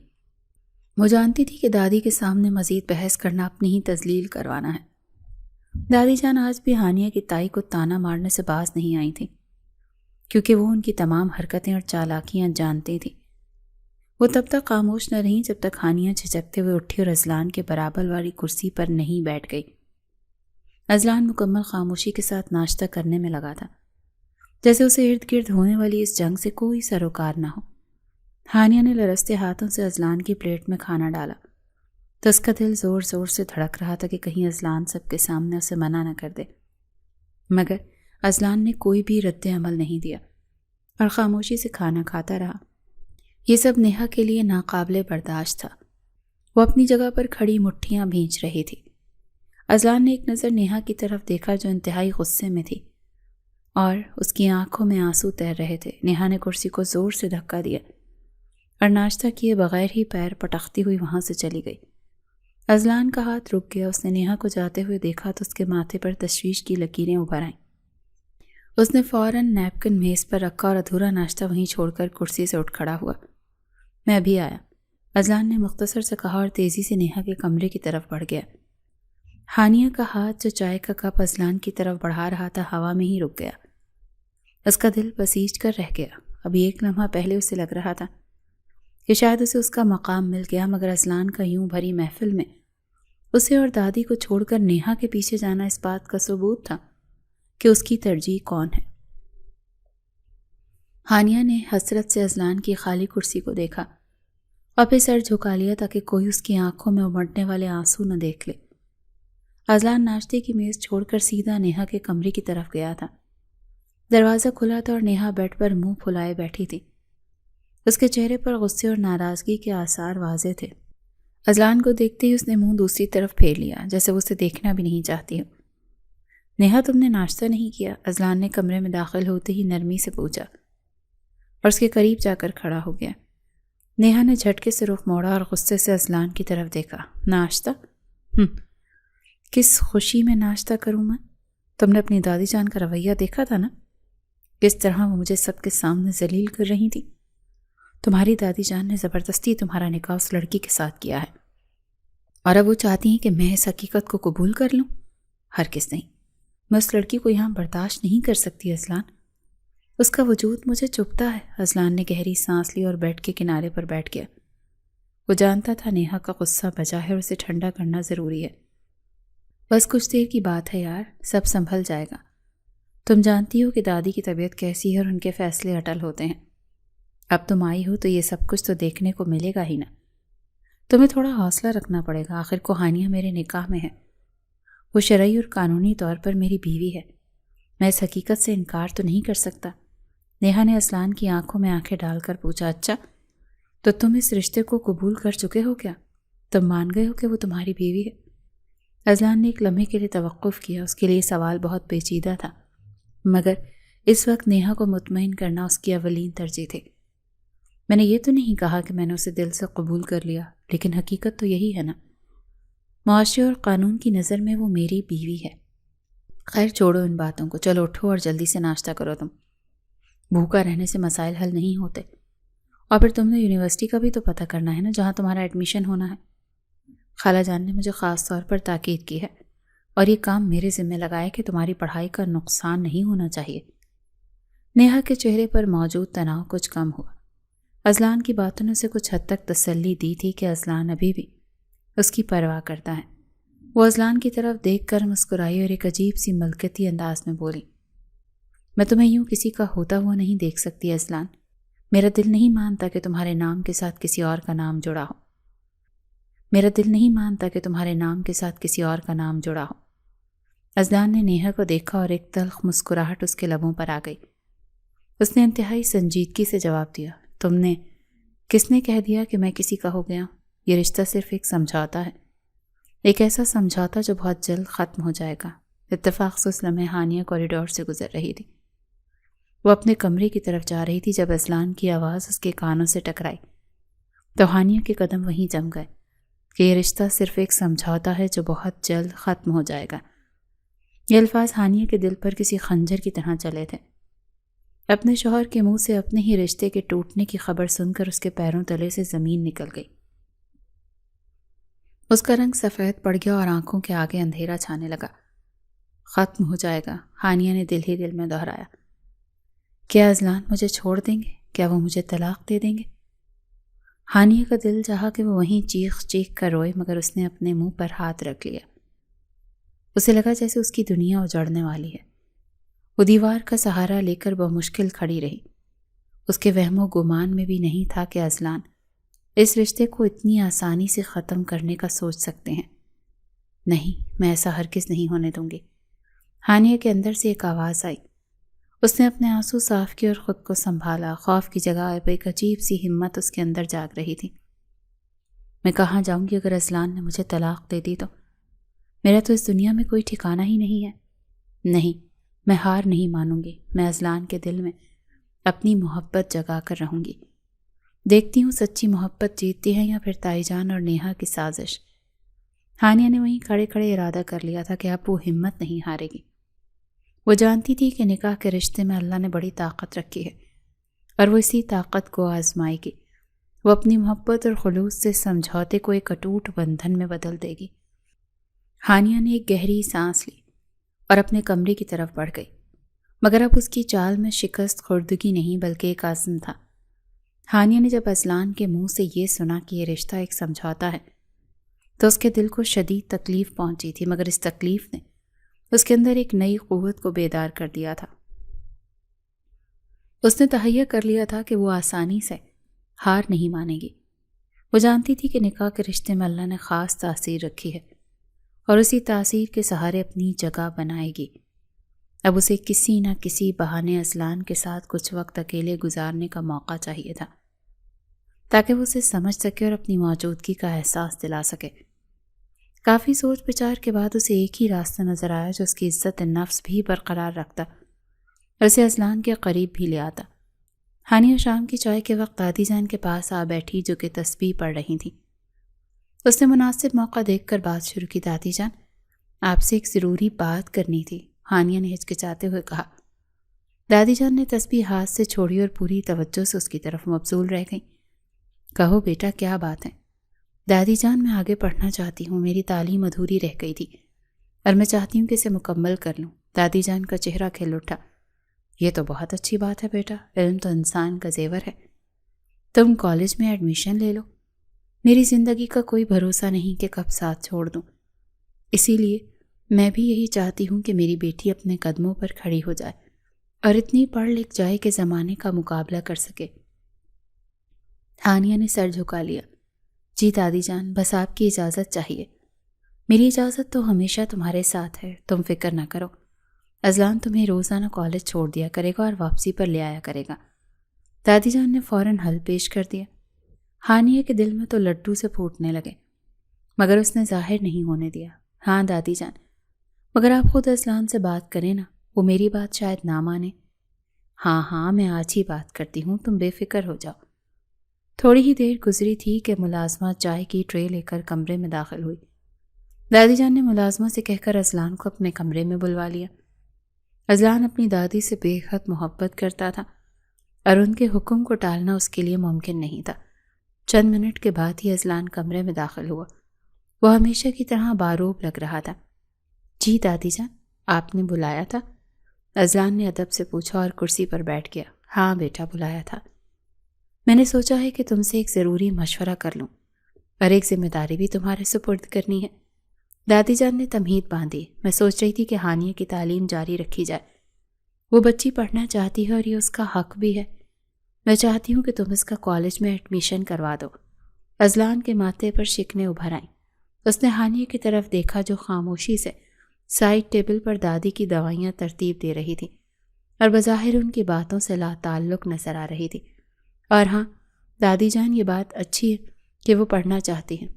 وہ جانتی تھی کہ دادی کے سامنے مزید بحث کرنا اپنی ہی تذلیل کروانا ہے۔ دادی جان آج بھی ہانیہ کی تائی کو تانا مارنے سے باز نہیں آئی تھی، کیونکہ وہ ان کی تمام حرکتیں اور چالاکیاں جانتی تھی۔ وہ تب تک خاموش نہ رہیں جب تک ہانیہ جھجکتے ہوئے اٹھی اور اذلان کے برابر والی کرسی پر نہیں بیٹھ گئی۔ اذلان مکمل خاموشی کے ساتھ ناشتہ کرنے میں لگا تھا، جیسے اسے ارد گرد ہونے والی اس جنگ سے کوئی سروکار نہ ہو۔ ہانیہ نے لرزتے ہاتھوں سے اذلان کی پلیٹ میں کھانا ڈالا تو اس کا دل زور زور سے دھڑک رہا تھا کہ کہیں اذلان سب کے سامنے اسے منع نہ کر دے، مگر اذلان نے کوئی بھی رد عمل نہیں دیا اور خاموشی سے کھانا کھاتا رہا۔ یہ سب نیہا کے لیے ناقابل برداشت تھا۔ وہ اپنی جگہ پر کھڑی مٹھیاں بھینچ رہی تھی۔ اذلان نے ایک نظر نیہا کی طرف دیکھا جو انتہائی غصے میں تھی اور اس کی آنکھوں میں آنسو تیر رہے تھے۔ نیہا نے کرسی کو زور سے دھکا دیا اور ناشتہ کیے بغیر ہی پیر پٹکتی ہوئی وہاں سے چلی گئی۔ اذلان کا ہاتھ رک گیا۔ اس نے نیہا کو جاتے ہوئے دیکھا تو اس کے ماتھے پر تشویش کی لکیریں ابھر آئیں۔ اس نے فوراً نیپکن میز پر رکھا اور ادھورا ناشتہ وہیں چھوڑ کر کرسی سے اٹھ کھڑا ہوا۔ میں ابھی آیا، اذلان نے مختصر سے کہا اور تیزی سے نیہا کے کمرے کی طرف بڑھ گیا۔ ہانیہ کا ہاتھ جو چائے کا کپ اذلان کی طرف بڑھا رہا تھا ہوا میں ہی رک گیا۔ اس کا دل بسیج کر رہ گیا۔ ابھی ایک لمحہ پہلے اسے لگ رہا تھا کہ شاید اسے اس کا مقام مل گیا، مگر اذلان کا یوں بھری محفل میں اسے اور دادی کو چھوڑ کر نیہا کے پیچھے جانا اس بات کا ثبوت تھا کہ اس کی ترجیح کون ہے۔ ہانیہ نے حسرت سے اذلان کی خالی کرسی کو دیکھا اور پھر سر جھکا لیا تاکہ کوئی اس کی آنکھوں میں امڑنے والے آنسو نہ دیکھ لے۔ اذلان ناشتے کی میز چھوڑ کر سیدھا نیہا کے کمرے کی طرف گیا تھا۔ دروازہ کھلا تھا اور نیہا بیڈ پر منہ پھلائے بیٹھی تھی۔ اس کے چہرے پر غصے اور ناراضگی کے آثار واضح تھے۔ اذلان کو دیکھتے ہی اس نے منہ دوسری طرف پھیر لیا، جیسے وہ اسے دیکھنا بھی نہیں چاہتی ہو۔ نیہا تم نے ناشتہ نہیں کیا؟ اذلان نے کمرے میں داخل ہوتے ہی نرمی سے پوچھا اور اس کے قریب جا کر کھڑا ہو گیا۔ نیہا نے جھٹکے سے رخ موڑا اور غصے سے اذلان کی طرف دیکھا۔ ناشتہ؟ کس خوشی میں ناشتہ کروں میں؟ تم نے اپنی دادی جان کا رویہ دیکھا تھا نا، کس طرح وہ مجھے سب کے سامنے ذلیل کر رہی تھی۔ تمہاری دادی جان نے زبردستی تمہارا نکاح اس لڑکی کے ساتھ کیا ہے اور اب وہ چاہتی ہیں کہ میں اس حقیقت کو قبول کر لوں۔ ہرگز نہیں، میں اس لڑکی کو یہاں برداشت نہیں کر سکتی اذلان، اس کا وجود مجھے چبھتا ہے۔ اذلان نے گہری سانس لی اور بیڈ کے کنارے پر بیٹھ گیا۔ وہ جانتا تھا نیہا کا غصہ بجا ہے اور اسے ٹھنڈا کرنا ضروری ہے۔ بس کچھ دیر کی بات ہے یار، سب سنبھل جائے گا۔ تم جانتی ہو کہ دادی کی طبیعت کیسی ہے اور ان کے فیصلے اٹل ہوتے ہیں۔ اب تم آئی ہو تو یہ سب کچھ تو دیکھنے کو ملے گا ہی نا۔ تمہیں تھوڑا حوصلہ رکھنا پڑے گا، آخر کو ہانیہ میرے نکاح میں ہے، وہ شرعی اور قانونی طور پر میری بیوی ہے، میں اس حقیقت سے انکار تو نہیں کر سکتا۔ نیہا نے اذلان کی آنکھوں میں آنکھیں ڈال کر پوچھا، اچھا تو تم اس رشتے کو قبول کر چکے ہو کیا؟ تم مان گئے ہو کہ وہ تمہاری بیوی ہے؟ اذلان نے ایک لمحے کے لیے توقف کیا۔ اس کے لیے سوال بہت پیچیدہ تھا، مگر اس وقت نیہا کو مطمئن کرنا اس کی اولین ترجیح تھی۔ میں نے یہ تو نہیں کہا کہ میں نے اسے دل سے قبول کر لیا، لیکن حقیقت تو یہی ہے نا، معاشرے اور قانون کی نظر میں وہ میری بیوی ہے۔ خیر چھوڑو ان باتوں کو، چلو اٹھو اور جلدی سے ناشتہ کرو۔ تم بھوکا رہنے سے مسائل حل نہیں ہوتے، اور پھر تم نے یونیورسٹی کا بھی تو پتہ کرنا ہے نا جہاں تمہارا ایڈمیشن ہونا ہے۔ خالہ جان نے مجھے خاص طور پر تاکید کی ہے اور یہ کام میرے ذمہ لگائے کہ تمہاری پڑھائی کا نقصان نہیں ہونا چاہیے۔ نیہا کے چہرے پر موجود تناؤ کچھ کم ہوا۔ اذلان کی باتوں نے اسے کچھ حد تک تسلی دی تھی کہ اذلان ابھی بھی اس کی پرواہ کرتا ہے۔ وہ اذلان کی طرف دیکھ کر مسکرائی اور ایک عجیب سی ملکتی انداز میں بولی، میں تمہیں یوں کسی کا ہوتا ہوا نہیں دیکھ سکتی اذلان، میرا دل نہیں مانتا کہ تمہارے نام کے ساتھ کسی اور کا نام جڑا ہو، میرا دل نہیں مانتا کہ تمہارے نام کے ساتھ کسی اور کا نام جڑا ہو۔ اذلان نے نیہا کو دیکھا اور ایک تلخ مسکراہٹ اس کے لبوں پر آ گئی۔ اس نے انتہائی سنجیدگی سے جواب دیا، تم نے کس نے کہہ دیا کہ میں کسی کا ہو گیا؟ یہ رشتہ صرف ایک سمجھوتا ہے، ایک ایسا سمجھوتا جو بہت جلد ختم ہو جائے گا۔ اتفاق سے اس لمحے ہانیہ کوریڈور سے گزر رہی تھی۔ وہ اپنے کمرے کی طرف جا رہی تھی جب اذلان کی آواز اس کے کانوں سے ٹکرائی تو ہانیہ کے قدم وہیں جم گئے کہ یہ رشتہ صرف ایک سمجھوتا ہے جو بہت جلد ختم ہو جائے گا۔ یہ الفاظ ہانیہ کے دل پر کسی خنجر کی طرح چلے تھے۔ اپنے شوہر کے منہ سے اپنے ہی رشتے کے ٹوٹنے کی خبر سن کر اس کے پیروں تلے سے زمین نکل گئی۔ اس کا رنگ سفید پڑ گیا اور آنکھوں کے آگے اندھیرا چھانے لگا۔ ختم ہو جائے گا، ہانیہ نے دل ہی دل میں دہرایا۔ کیا اذلان مجھے چھوڑ دیں گے؟ کیا وہ مجھے طلاق دے دیں گے؟ ہانیہ کا دل چاہا کہ وہ وہیں چیخ چیخ کر روئے، مگر اس نے اپنے منہ پر ہاتھ رکھ لیا۔ اسے لگا جیسے اس کی دنیا اجڑنے والی ہے۔ وہ دیوار کا سہارا لے کر بمشکل کھڑی رہی۔ اس کے وہم و گمان میں بھی نہیں تھا کہ اذلان اس رشتے کو اتنی آسانی سے ختم کرنے کا سوچ سکتے ہیں۔ نہیں، میں ایسا ہرگز نہیں ہونے دوں گی۔ ہانیہ کے اندر سے ایک آواز آئی۔ اس نے اپنے آنسو صاف کیے اور خود کو سنبھالا۔ خوف کی جگہ اب ایک عجیب سی ہمت اس کے اندر جاگ رہی تھی۔ میں کہاں جاؤں گی اگر اذلان نے مجھے طلاق دے دی تو؟ میرا تو اس دنیا میں کوئی ٹھکانہ ہی نہیں ہے۔ نہیں، میں ہار نہیں مانوں گی۔ میں اذلان کے دل میں اپنی محبت جگا کر رہوں گی۔ دیکھتی ہوں سچی محبت جیتتی ہے یا پھر تائی جان اور نیہا کی سازش۔ ہانیہ نے وہیں کھڑے کھڑے ارادہ کر لیا تھا کہ اب وہ ہمت نہیں ہارے گی۔ وہ جانتی تھی کہ نکاح کے رشتے میں اللہ نے بڑی طاقت رکھی ہے اور وہ اسی طاقت کو آزمائے گی۔ وہ اپنی محبت اور خلوص سے سمجھوتے کو ایک اٹوٹ بندھن میں بدل دے گی۔ ہانیہ نے ایک گہری سانس لی اور اپنے کمرے کی طرف بڑھ گئی، مگر اب اس کی چال میں شکست خوردگی نہیں بلکہ ایک عزم تھا۔ ہانیہ نے جب اذلان کے منہ سے یہ سنا کہ یہ رشتہ ایک سمجھوتا ہے تو اس کے دل کو شدید تکلیف پہنچی تھی، مگر اس تکلیف نے اس کے اندر ایک نئی قوت کو بیدار کر دیا تھا۔ اس نے تہیہ کر لیا تھا کہ وہ آسانی سے ہار نہیں مانے گی۔ وہ جانتی تھی کہ نکاح کے رشتے میں اللہ نے خاص تاثیر رکھی ہے اور اسی تاثیر کے سہارے اپنی جگہ بنائے گی۔ اب اسے کسی نہ کسی بہانے اذلان کے ساتھ کچھ وقت اکیلے گزارنے کا موقع چاہیے تھا تاکہ وہ اسے سمجھ سکے اور اپنی موجودگی کا احساس دلا سکے۔ کافی سوچ بچار کے بعد اسے ایک ہی راستہ نظر آیا جو اس کی عزت نفس بھی برقرار رکھتا اور اسے اذلان کے قریب بھی لے آتا۔ ہانیہ شام کی چائے کے وقت دادی جان کے پاس آ بیٹھی جو کہ تسبیح پڑھ رہی تھیں۔ اس نے مناسب موقع دیکھ کر بات شروع کی۔ دادی جان، آپ سے ایک ضروری بات کرنی تھی، ہانیہ نے ہچکچاتے ہوئے کہا۔ دادی جان نے تسبیح ہاتھ سے چھوڑی اور پوری توجہ سے اس کی طرف مبذول رہ گئیں۔ کہو بیٹا، کیا بات ہے؟ دادی جان، میں آگے پڑھنا چاہتی ہوں، میری تعلیم ادھوری رہ گئی تھی اور میں چاہتی ہوں کہ اسے مکمل کر لوں۔ دادی جان کا چہرہ کھل اٹھا۔ یہ تو بہت اچھی بات ہے بیٹا، علم تو انسان کا زیور ہے۔ تم کالج میں ایڈمیشن لے لو۔ میری زندگی کا کوئی بھروسہ نہیں کہ کب ساتھ چھوڑ دوں، اسی لیے میں بھی یہی چاہتی ہوں کہ میری بیٹی اپنے قدموں پر کھڑی ہو جائے اور اتنی پڑھ لکھ جائے کہ زمانے کا مقابلہ کر سکے۔ ہانیہ نے سر جھکا لیا۔ جی دادی جان، بس آپ کی اجازت چاہیے۔ میری اجازت تو ہمیشہ تمہارے ساتھ ہے، تم فکر نہ کرو۔ اذلان تمہیں روزانہ کالج چھوڑ دیا کرے گا اور واپسی پر لے آیا کرے گا۔ دادی جان نے فوراً حل پیش کر دیا۔ ہانیہ کے دل میں تو لڈو سے پھوٹنے لگے، مگر اس نے ظاہر نہیں ہونے دیا۔ ہاں دادی جان، مگر آپ خود اذلان سے بات کریں نا، وہ میری بات شاید نہ مانے۔ ہاں میں آج ہی بات کرتی ہوں، تم بے فکر ہو جاؤ۔ تھوڑی ہی دیر گزری تھی کہ ملازمہ چائے کی ٹرے لے کر کمرے میں داخل ہوئی۔ دادی جان نے ملازمہ سے کہہ کر اذلان کو اپنے کمرے میں بلوا لیا۔ اذلان اپنی دادی سے بے حد محبت کرتا تھا اور ان کے حکم کو ٹالنا اس کے لیے ممکن نہیں تھا۔ چند منٹ کے بعد ہی اذلان کمرے میں داخل ہوا۔ وہ ہمیشہ کی طرح باروب لگ رہا تھا۔ جی دادی جان، آپ نے بلایا تھا؟ اذلان نے ادب سے پوچھا اور کرسی پر بیٹھ گیا۔ ہاں بیٹا، بلایا تھا۔ میں نے سوچا ہے کہ تم سے ایک ضروری مشورہ کر لوں اور ایک ذمہ داری بھی تمہارے سپرد کرنی ہے۔ دادی جان نے تمہید باندھی۔ میں سوچ رہی تھی کہ ہانیہ کی تعلیم جاری رکھی جائے۔ وہ بچی پڑھنا چاہتی ہے اور یہ اس کا حق بھی ہے۔ میں چاہتی ہوں کہ تم اس کا کالج میں ایڈمیشن کروا دو۔ اذلان کے ماتھے پر شکنیں ابھر آئیں۔ اس نے ہانیہ کی طرف دیکھا جو خاموشی سے سائڈ ٹیبل پر دادی کی دوائیاں ترتیب دے رہی تھی اور بظاہر ان کی باتوں سے لا تعلق نظر آ رہی تھی۔ اور ہاں دادی جان، یہ بات اچھی ہے کہ وہ پڑھنا چاہتی ہیں،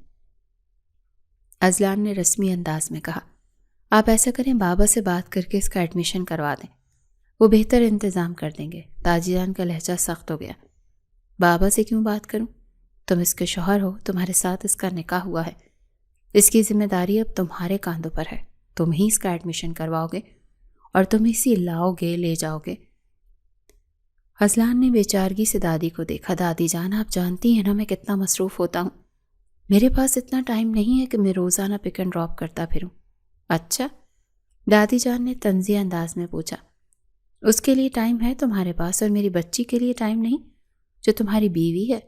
اذلان نے رسمی انداز میں کہا۔ آپ ایسا کریں، بابا سے بات کر کے اس کا ایڈمیشن کروا دیں، وہ بہتر انتظام کر دیں گے۔ دادی جان کا لہجہ سخت ہو گیا۔ بابا سے کیوں بات کروں؟ تم اس کے شوہر ہو، تمہارے ساتھ اس کا نکاح ہوا ہے، اس کی ذمہ داری اب تمہارے کاندھوں پر ہے۔ تم ہی اس کا ایڈمیشن کرواؤ گے اور تم اسی لاؤ گے، لے جاؤ گے۔ اذلان نے بے چارگی سے دادی کو دیکھا۔ دادی جان، آپ جانتی ہیں نا میں کتنا مصروف ہوتا ہوں، میرے پاس اتنا ٹائم نہیں ہے کہ میں روزانہ پک اینڈ ڈراپ کرتا پھروں۔ اچھا؟ دادی جان نے طنزیہ انداز میں پوچھا۔ اس کے لیے ٹائم ہے تمہارے پاس، اور میری بچی کے لیے ٹائم نہیں جو تمہاری بیوی ہے؟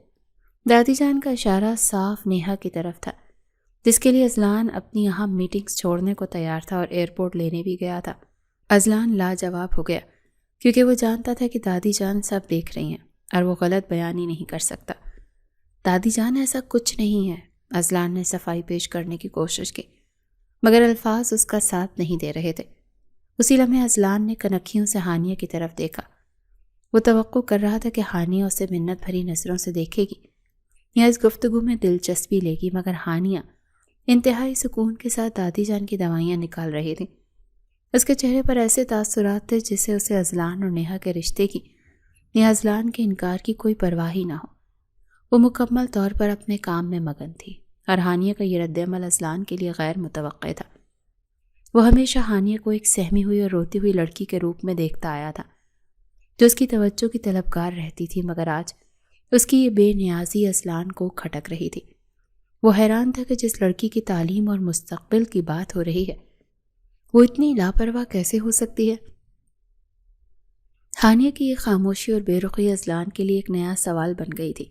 دادی جان کا اشارہ صاف نیہا کی طرف تھا، جس کے لیے اذلان اپنی اہم میٹنگز چھوڑنے کو تیار تھا اور ایئرپورٹ لینے بھی گیا تھا۔ اذلان لاجواب ہو گیا، کیونکہ وہ جانتا تھا کہ دادی جان سب دیکھ رہی ہیں اور وہ غلط بیانی نہیں کر سکتا۔ دادی جان ایسا کچھ نہیں ہے، اذلان نے صفائی پیش کرنے کی کوشش کی، مگر الفاظ اس کا ساتھ نہیں دے رہے تھے۔ اسی لمحے اذلان نے کنکھیوں سے ہانیہ کی طرف دیکھا۔ وہ توقع کر رہا تھا کہ ہانیہ اسے منت بھری نظروں سے دیکھے گی یا اس گفتگو میں دلچسپی لے گی، مگر ہانیہ انتہائی سکون کے ساتھ دادی جان کی دوائیاں نکال رہی تھی۔ اس کے چہرے پر ایسے تاثرات تھے جسے اسے اذلان اور نیہا کے رشتے کی یا اذلان کے انکار کی کوئی پرواہ ہی نہ ہو۔ وہ مکمل طور پر اپنے کام میں مگن تھی، اور ہانیہ کا یہ رد عمل اذلان کے لیے غیر متوقع تھا۔ وہ ہمیشہ ہانیہ کو ایک سہمی ہوئی اور روتی ہوئی لڑکی کے روپ میں دیکھتا آیا تھا، جو اس کی توجہ کی طلبگار رہتی تھی، مگر آج اس کی یہ بے نیازی اذلان کو کھٹک رہی تھی۔ وہ حیران تھا کہ جس لڑکی کی تعلیم اور مستقبل کی بات ہو رہی ہے، وہ اتنی لاپرواہ کیسے ہو سکتی ہے؟ ہانیہ کی یہ خاموشی اور بے رخی اذلان کے لیے ایک نیا سوال بن گئی تھی۔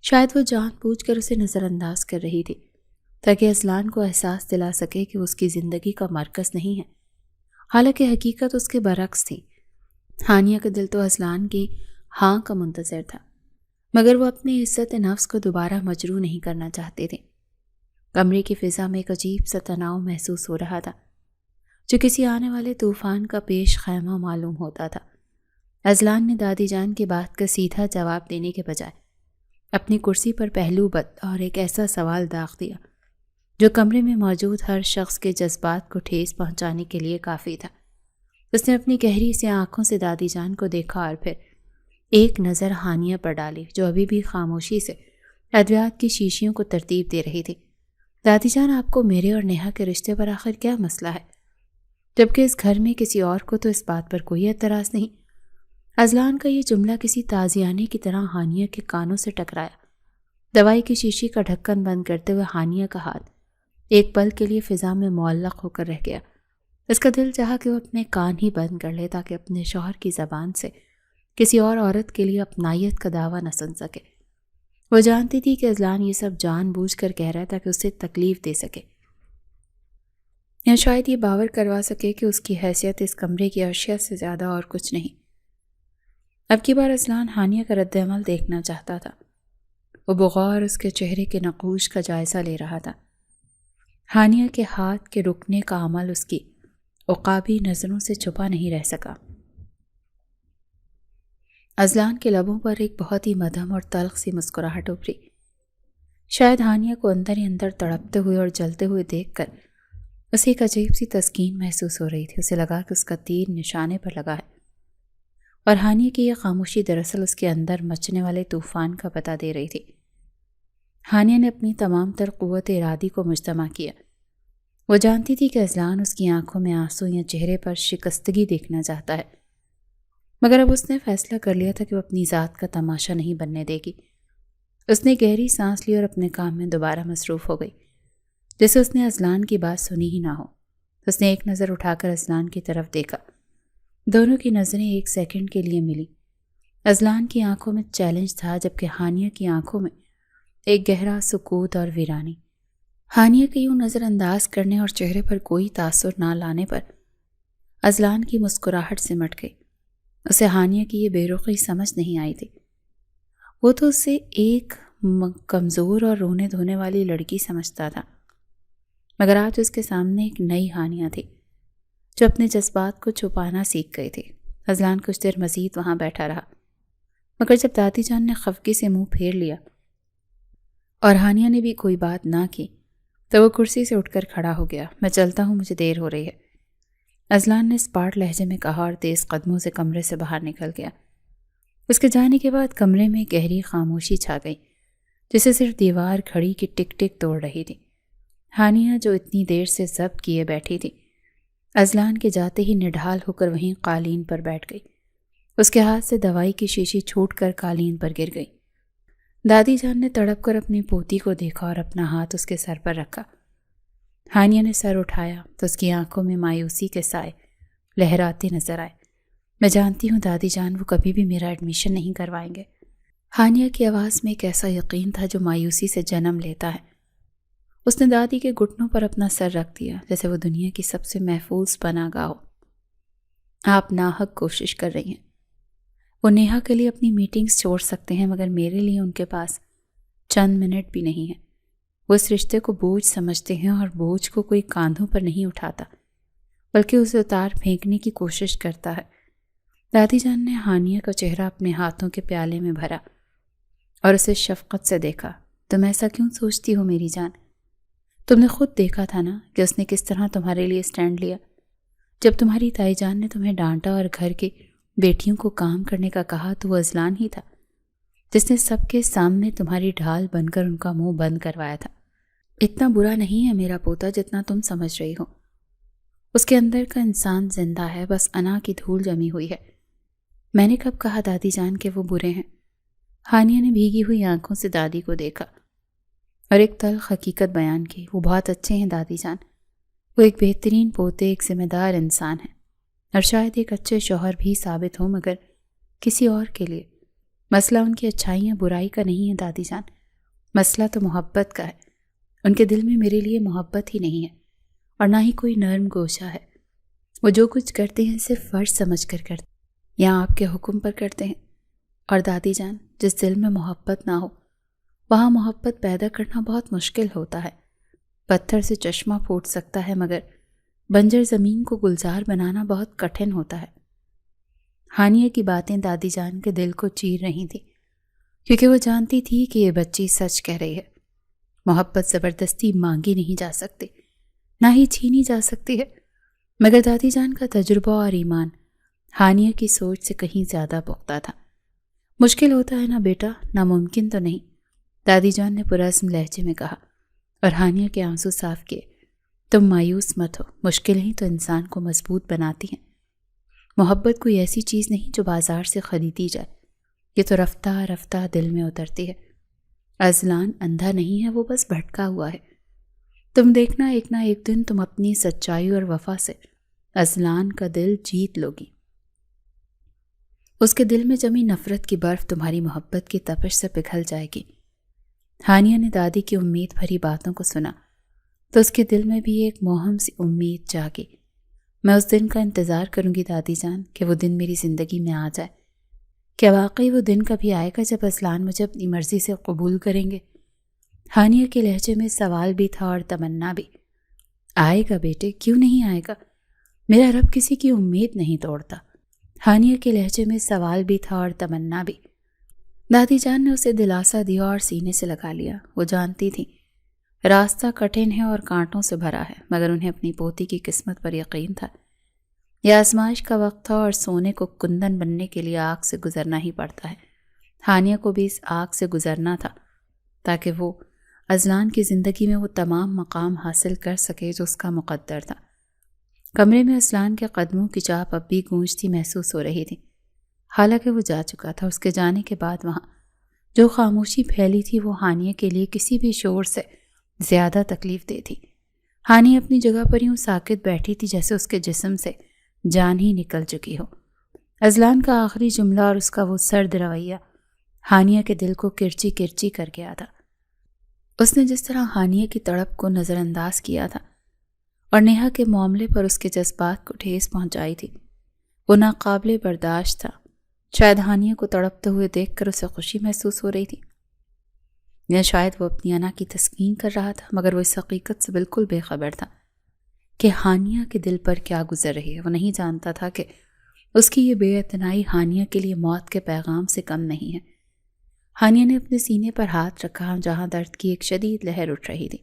شاید وہ جان بوجھ کر اسے نظر انداز کر رہی تھی، تاکہ اذلان کو احساس دلا سکے کہ اس کی زندگی کا مرکز نہیں ہے، حالانکہ حقیقت اس کے برعکس تھی۔ ہانیہ کا دل تو اذلان کی ہاں کا منتظر تھا، مگر وہ اپنی عزت نفس کو دوبارہ مجروح نہیں کرنا چاہتے تھے۔ کمرے کی فضا میں ایک عجیب سا تناؤ محسوس ہو رہا تھا، جو کسی آنے والے طوفان کا پیش خیمہ معلوم ہوتا تھا۔ اذلان نے دادی جان کی بات کا سیدھا جواب دینے کے بجائے اپنی کرسی پر پہلو بد اور ایک ایسا سوال داغ دیا جو کمرے میں موجود ہر شخص کے جذبات کو ٹھیس پہنچانے کے لیے کافی تھا۔ اس نے اپنی گہری سی آنکھوں سے دادی جان کو دیکھا اور پھر ایک نظر ہانیہ پر ڈالی، جو ابھی بھی خاموشی سے ادویات کی شیشیوں کو ترتیب دے رہی تھی۔ دادی جان، آپ کو میرے اور نیہا کے رشتے پر آخر کیا مسئلہ ہے، جبکہ اس گھر میں کسی اور کو تو اس بات پر کوئی اعتراض نہیں؟ اذلان کا یہ جملہ کسی تازیانے کی طرح ہانیہ کے کانوں سے ٹکرایا۔ دوائی کی شیشی کا ڈھکن بند کرتے ہوئے ہانیہ کا ہاتھ ایک پل کے لیے فضا میں معلق ہو کر رہ گیا۔ اس کا دل چاہا کہ وہ اپنے کان ہی بند کر لے تاکہ اپنے شوہر کی زبان سے کسی اور عورت کے لیے اپنائیت کا دعویٰ نہ سن سکے۔ وہ جانتی تھی کہ اذلان یہ سب جان بوجھ کر کہہ رہا تھا کہ اسے تکلیف دے سکے، یا شاید یہ باور کروا سکے کہ اس کی حیثیت اس کمرے کی اشیاء سے زیادہ اور کچھ نہیں۔ اب کی بار اذلان ہانیہ کا رد عمل دیکھنا چاہتا تھا۔ وہ بغور اس کے چہرے کے نقوش کا جائزہ لے رہا تھا۔ ہانیہ کے ہاتھ کے رکنے کا عمل اس کی عقابی نظروں سے چھپا نہیں رہ سکا۔ اذلان کے لبوں پر ایک بہت ہی مدھم اور تلخ سی مسکراہٹ ابھری۔ شاید ہانیہ کو اندر ہی اندر تڑپتے ہوئے اور جلتے ہوئے دیکھ کر اسے ایک عجیب سی تسکین محسوس ہو رہی تھی۔ اسے لگا کہ اس کا تیر نشانے پر لگا ہے، اور ہانیہ کی یہ خاموشی دراصل اس کے اندر مچنے والے طوفان کا پتہ دے رہی تھی۔ ہانیہ نے اپنی تمام تر قوت ارادی کو مجتمع کیا۔ وہ جانتی تھی کہ اذلان اس کی آنکھوں میں آنسو یا چہرے پر شکستگی دیکھنا چاہتا ہے، مگر اب اس نے فیصلہ کر لیا تھا کہ وہ اپنی ذات کا تماشا نہیں بننے دے گی۔ اس نے گہری سانس لی اور اپنے کام میں دوبارہ مصروف ہو گئی، جیسے اس نے اذلان کی بات سنی ہی نہ ہو۔ اس نے ایک نظر اٹھا کر اذلان کی طرف دیکھا۔ دونوں کی نظریں ایک سیکنڈ کے لیے ملی۔ اذلان کی آنکھوں میں چیلنج تھا، جبکہ ہانیہ کی آنکھوں میں ایک گہرا سکوت اور ویرانی۔ ہانیہ کے یوں نظر انداز کرنے اور چہرے پر کوئی تاثر نہ لانے پر اذلان کی مسکراہٹ سمٹ گئی۔ اسے ہانیہ کی یہ بے رخی سمجھ نہیں آئی تھی۔ وہ تو اسے ایک کمزور اور رونے دھونے والی لڑکی سمجھتا تھا، مگر آج اس کے سامنے ایک نئی ہانیہ تھی جو اپنے جذبات کو چھپانا سیکھ گئی تھی۔ اذلان کچھ دیر مزید وہاں بیٹھا رہا، مگر جب دادی جان نے خفگی سے منہ پھیر لیا اور ہانیہ نے بھی کوئی بات نہ کی تو وہ کرسی سے اٹھ کر کھڑا ہو گیا۔ میں چلتا ہوں، مجھے دیر ہو رہی ہے، اذلان نے اسپاٹ لہجے میں کہا اور تیز قدموں سے کمرے سے باہر نکل گیا۔ اس کے جانے کے بعد کمرے میں گہری خاموشی چھا گئی، جسے صرف دیوار گھڑی کی ٹک ٹک توڑ رہی تھی۔ ہانیہ جو اتنی دیر سے ضبط کیے بیٹھی تھی، اذلان کے جاتے ہی نڈھال ہو کر وہیں قالین پر بیٹھ گئی۔ اس کے ہاتھ سے دوائی کی شیشی چھوٹ کر قالین پر گر گئی۔ دادی جان نے تڑپ کر اپنی پوتی کو دیکھا اور اپنا ہاتھ اس کے سر پر رکھا۔ ہانیہ نے سر اٹھایا تو اس کی آنکھوں میں مایوسی کے سائے لہراتے نظر آئے۔ میں جانتی ہوں دادی جان، وہ کبھی بھی میرا ایڈمیشن نہیں کروائیں گے۔ ہانیہ کی آواز میں ایک ایسا یقین تھا جو مایوسی سے جنم لیتا ہے۔ اس نے دادی کے گھٹنوں پر اپنا سر رکھ دیا جیسے وہ دنیا کی سب سے محفوظ پناہ گاہ ہو۔ آپ ناحق کوشش کر رہی ہیں۔ وہ نیہا کے لیے اپنی میٹنگز چھوڑ سکتے ہیں مگر میرے لیے ان کے پاس چند منٹ بھی نہیں ہے۔ وہ اس رشتے کو بوجھ سمجھتے ہیں اور بوجھ کو کوئی کاندھوں پر نہیں اٹھاتا بلکہ اسے اتار پھینکنے کی کوشش کرتا ہے۔ دادی جان نے ہانیہ کا چہرہ اپنے ہاتھوں کے پیالے میں بھرا اور اسے شفقت سے دیکھا۔ تم ایسا کیوں سوچتی ہو میری جان؟ تم نے خود دیکھا تھا نا کہ اس نے کس طرح تمہارے لیے سٹینڈ لیا۔ جب تمہاری تائی جان نے تمہیں ڈانٹا اور گھر کی بیٹیوں کو کام کرنے کا کہا تو وہ اذلان ہی تھا جس نے سب کے سامنے تمہاری ڈھال بن کر ان کا منہ بند کروایا تھا۔ اتنا برا نہیں ہے میرا پوتا جتنا تم سمجھ رہی ہو۔ اس کے اندر کا انسان زندہ ہے، بس انا کی دھول جمی ہوئی ہے۔ میں نے کب کہا دادی جان کہ وہ برے ہیں؟ ہانیہ نے بھیگی ہوئی آنکھوں سے دادی کو دیکھا اور ایک تلخ حقیقت بیان کی۔ وہ بہت اچھے ہیں دادی جان، وہ ایک بہترین پوتے، ایک ذمہ دار انسان ہیں اور شاید ایک اچھے شوہر بھی ثابت ہوں مگر کسی اور کے لیے۔ مسئلہ ان کی اچھائیاں برائی کا نہیں ہے دادی جان، مسئلہ تو محبت کا ہے۔ ان کے دل میں میرے لیے محبت ہی نہیں ہے اور نہ ہی کوئی نرم گوشہ ہے۔ وہ جو کچھ کرتے ہیں صرف فرض سمجھ کر کرتے ہیں یا آپ کے حکم پر کرتے ہیں۔ اور دادی جان، جس دل میں محبت نہ ہو وہاں محبت پیدا کرنا بہت مشکل ہوتا ہے۔ پتھر سے چشمہ پھوٹ سکتا ہے مگر بنجر زمین کو گلزار بنانا بہت کٹھن ہوتا ہے۔ ہانیہ کی باتیں دادی جان کے دل کو چیر رہی تھی کیونکہ وہ جانتی تھی کہ یہ بچی سچ کہہ رہی ہے۔ محبت زبردستی مانگی نہیں جا سکتی، نہ ہی چھینی جا سکتی ہے، مگر دادی جان کا تجربہ اور ایمان ہانیہ کی سوچ سے کہیں زیادہ پختہ تھا۔ مشکل ہوتا ہے نا بیٹا، ناممکن تو نہیں، دادی جان نے پرعزم لہجے میں کہا اور ہانیہ کے آنسو صاف کیے۔ تم مایوس مت ہو، مشکلیں تو انسان کو مضبوط بناتی ہیں۔ محبت کوئی ایسی چیز نہیں جو بازار سے خریدی جائے، یہ تو رفتہ رفتہ دل میں اترتی ہے۔ اذلان اندھا نہیں ہے، وہ بس بھٹکا ہوا ہے۔ تم دیکھنا ایک نہ ایک دن تم اپنی سچائی اور وفا سے اذلان کا دل جیت لوگی۔ اس کے دل میں جمی نفرت کی برف تمہاری محبت کی تپش سے پگھل جائے گی۔ ہانیہ نے دادی کی امید بھری باتوں کو سنا تو اس کے دل میں بھی ایک موہم سی امید جاگی۔ میں اس دن کا انتظار کروں گی دادی جان کہ وہ دن میری زندگی میں آ جائے۔ کیا واقعی وہ دن کبھی آئے گا جب اذلان مجھے اپنی مرضی سے قبول کریں گے؟ ہانیہ کے لہجے میں سوال بھی تھا اور تمنا بھی۔ آئے گا بیٹے، کیوں نہیں آئے گا؟ میرا رب کسی کی امید نہیں توڑتا۔ ہانیہ کے لہجے میں سوال بھی تھا اور تمنا بھی۔ دادی جان نے اسے دلاسا دیا اور سینے سے لگا لیا۔ وہ جانتی تھی راستہ کٹھن ہے اور کانٹوں سے بھرا ہے مگر انہیں اپنی پوتی کی قسمت پر یقین تھا۔ یہ آزمائش کا وقت تھا اور سونے کو کندن بننے کے لیے آگ سے گزرنا ہی پڑتا ہے۔ ہانیہ کو بھی اس آگ سے گزرنا تھا تاکہ وہ اذلان کی زندگی میں وہ تمام مقام حاصل کر سکے جو اس کا مقدر تھا۔ کمرے میں اذلان کے قدموں کی چاپ اب بھی گونجتی محسوس ہو رہی تھی، حالانکہ وہ جا چکا تھا۔ اس کے جانے کے بعد وہاں جو خاموشی پھیلی تھی وہ ہانیہ کے لیے کسی بھی شور سے زیادہ تکلیف دہ تھی۔ ہانیہ اپنی جگہ پر یوں ساکت بیٹھی تھی جیسے اس کے جسم سے جان ہی نکل چکی ہو۔ اذلان کا آخری جملہ اور اس کا وہ سرد رویہ ہانیہ کے دل کو کرچی کرچی کر گیا تھا۔ اس نے جس طرح ہانیہ کی تڑپ کو نظر انداز کیا تھا اور نیہا کے معاملے پر اس کے جذبات کو ٹھیس پہنچائی تھی، وہ ناقابل برداشت تھا۔ شاید ہانیہ کو تڑپتے ہوئے دیکھ کر اسے خوشی محسوس ہو رہی تھی یا شاید وہ اپنی انا کی تسکین کر رہا تھا، مگر وہ اس حقیقت سے بالکل بے خبر تھا کہ ہانیہ کے دل پر کیا گزر رہی ہے۔ وہ نہیں جانتا تھا کہ اس کی یہ بے اعتنائی ہانیہ کے لیے موت کے پیغام سے کم نہیں ہے۔ ہانیہ نے اپنے سینے پر ہاتھ رکھا جہاں درد کی ایک شدید لہر اٹھ رہی تھی۔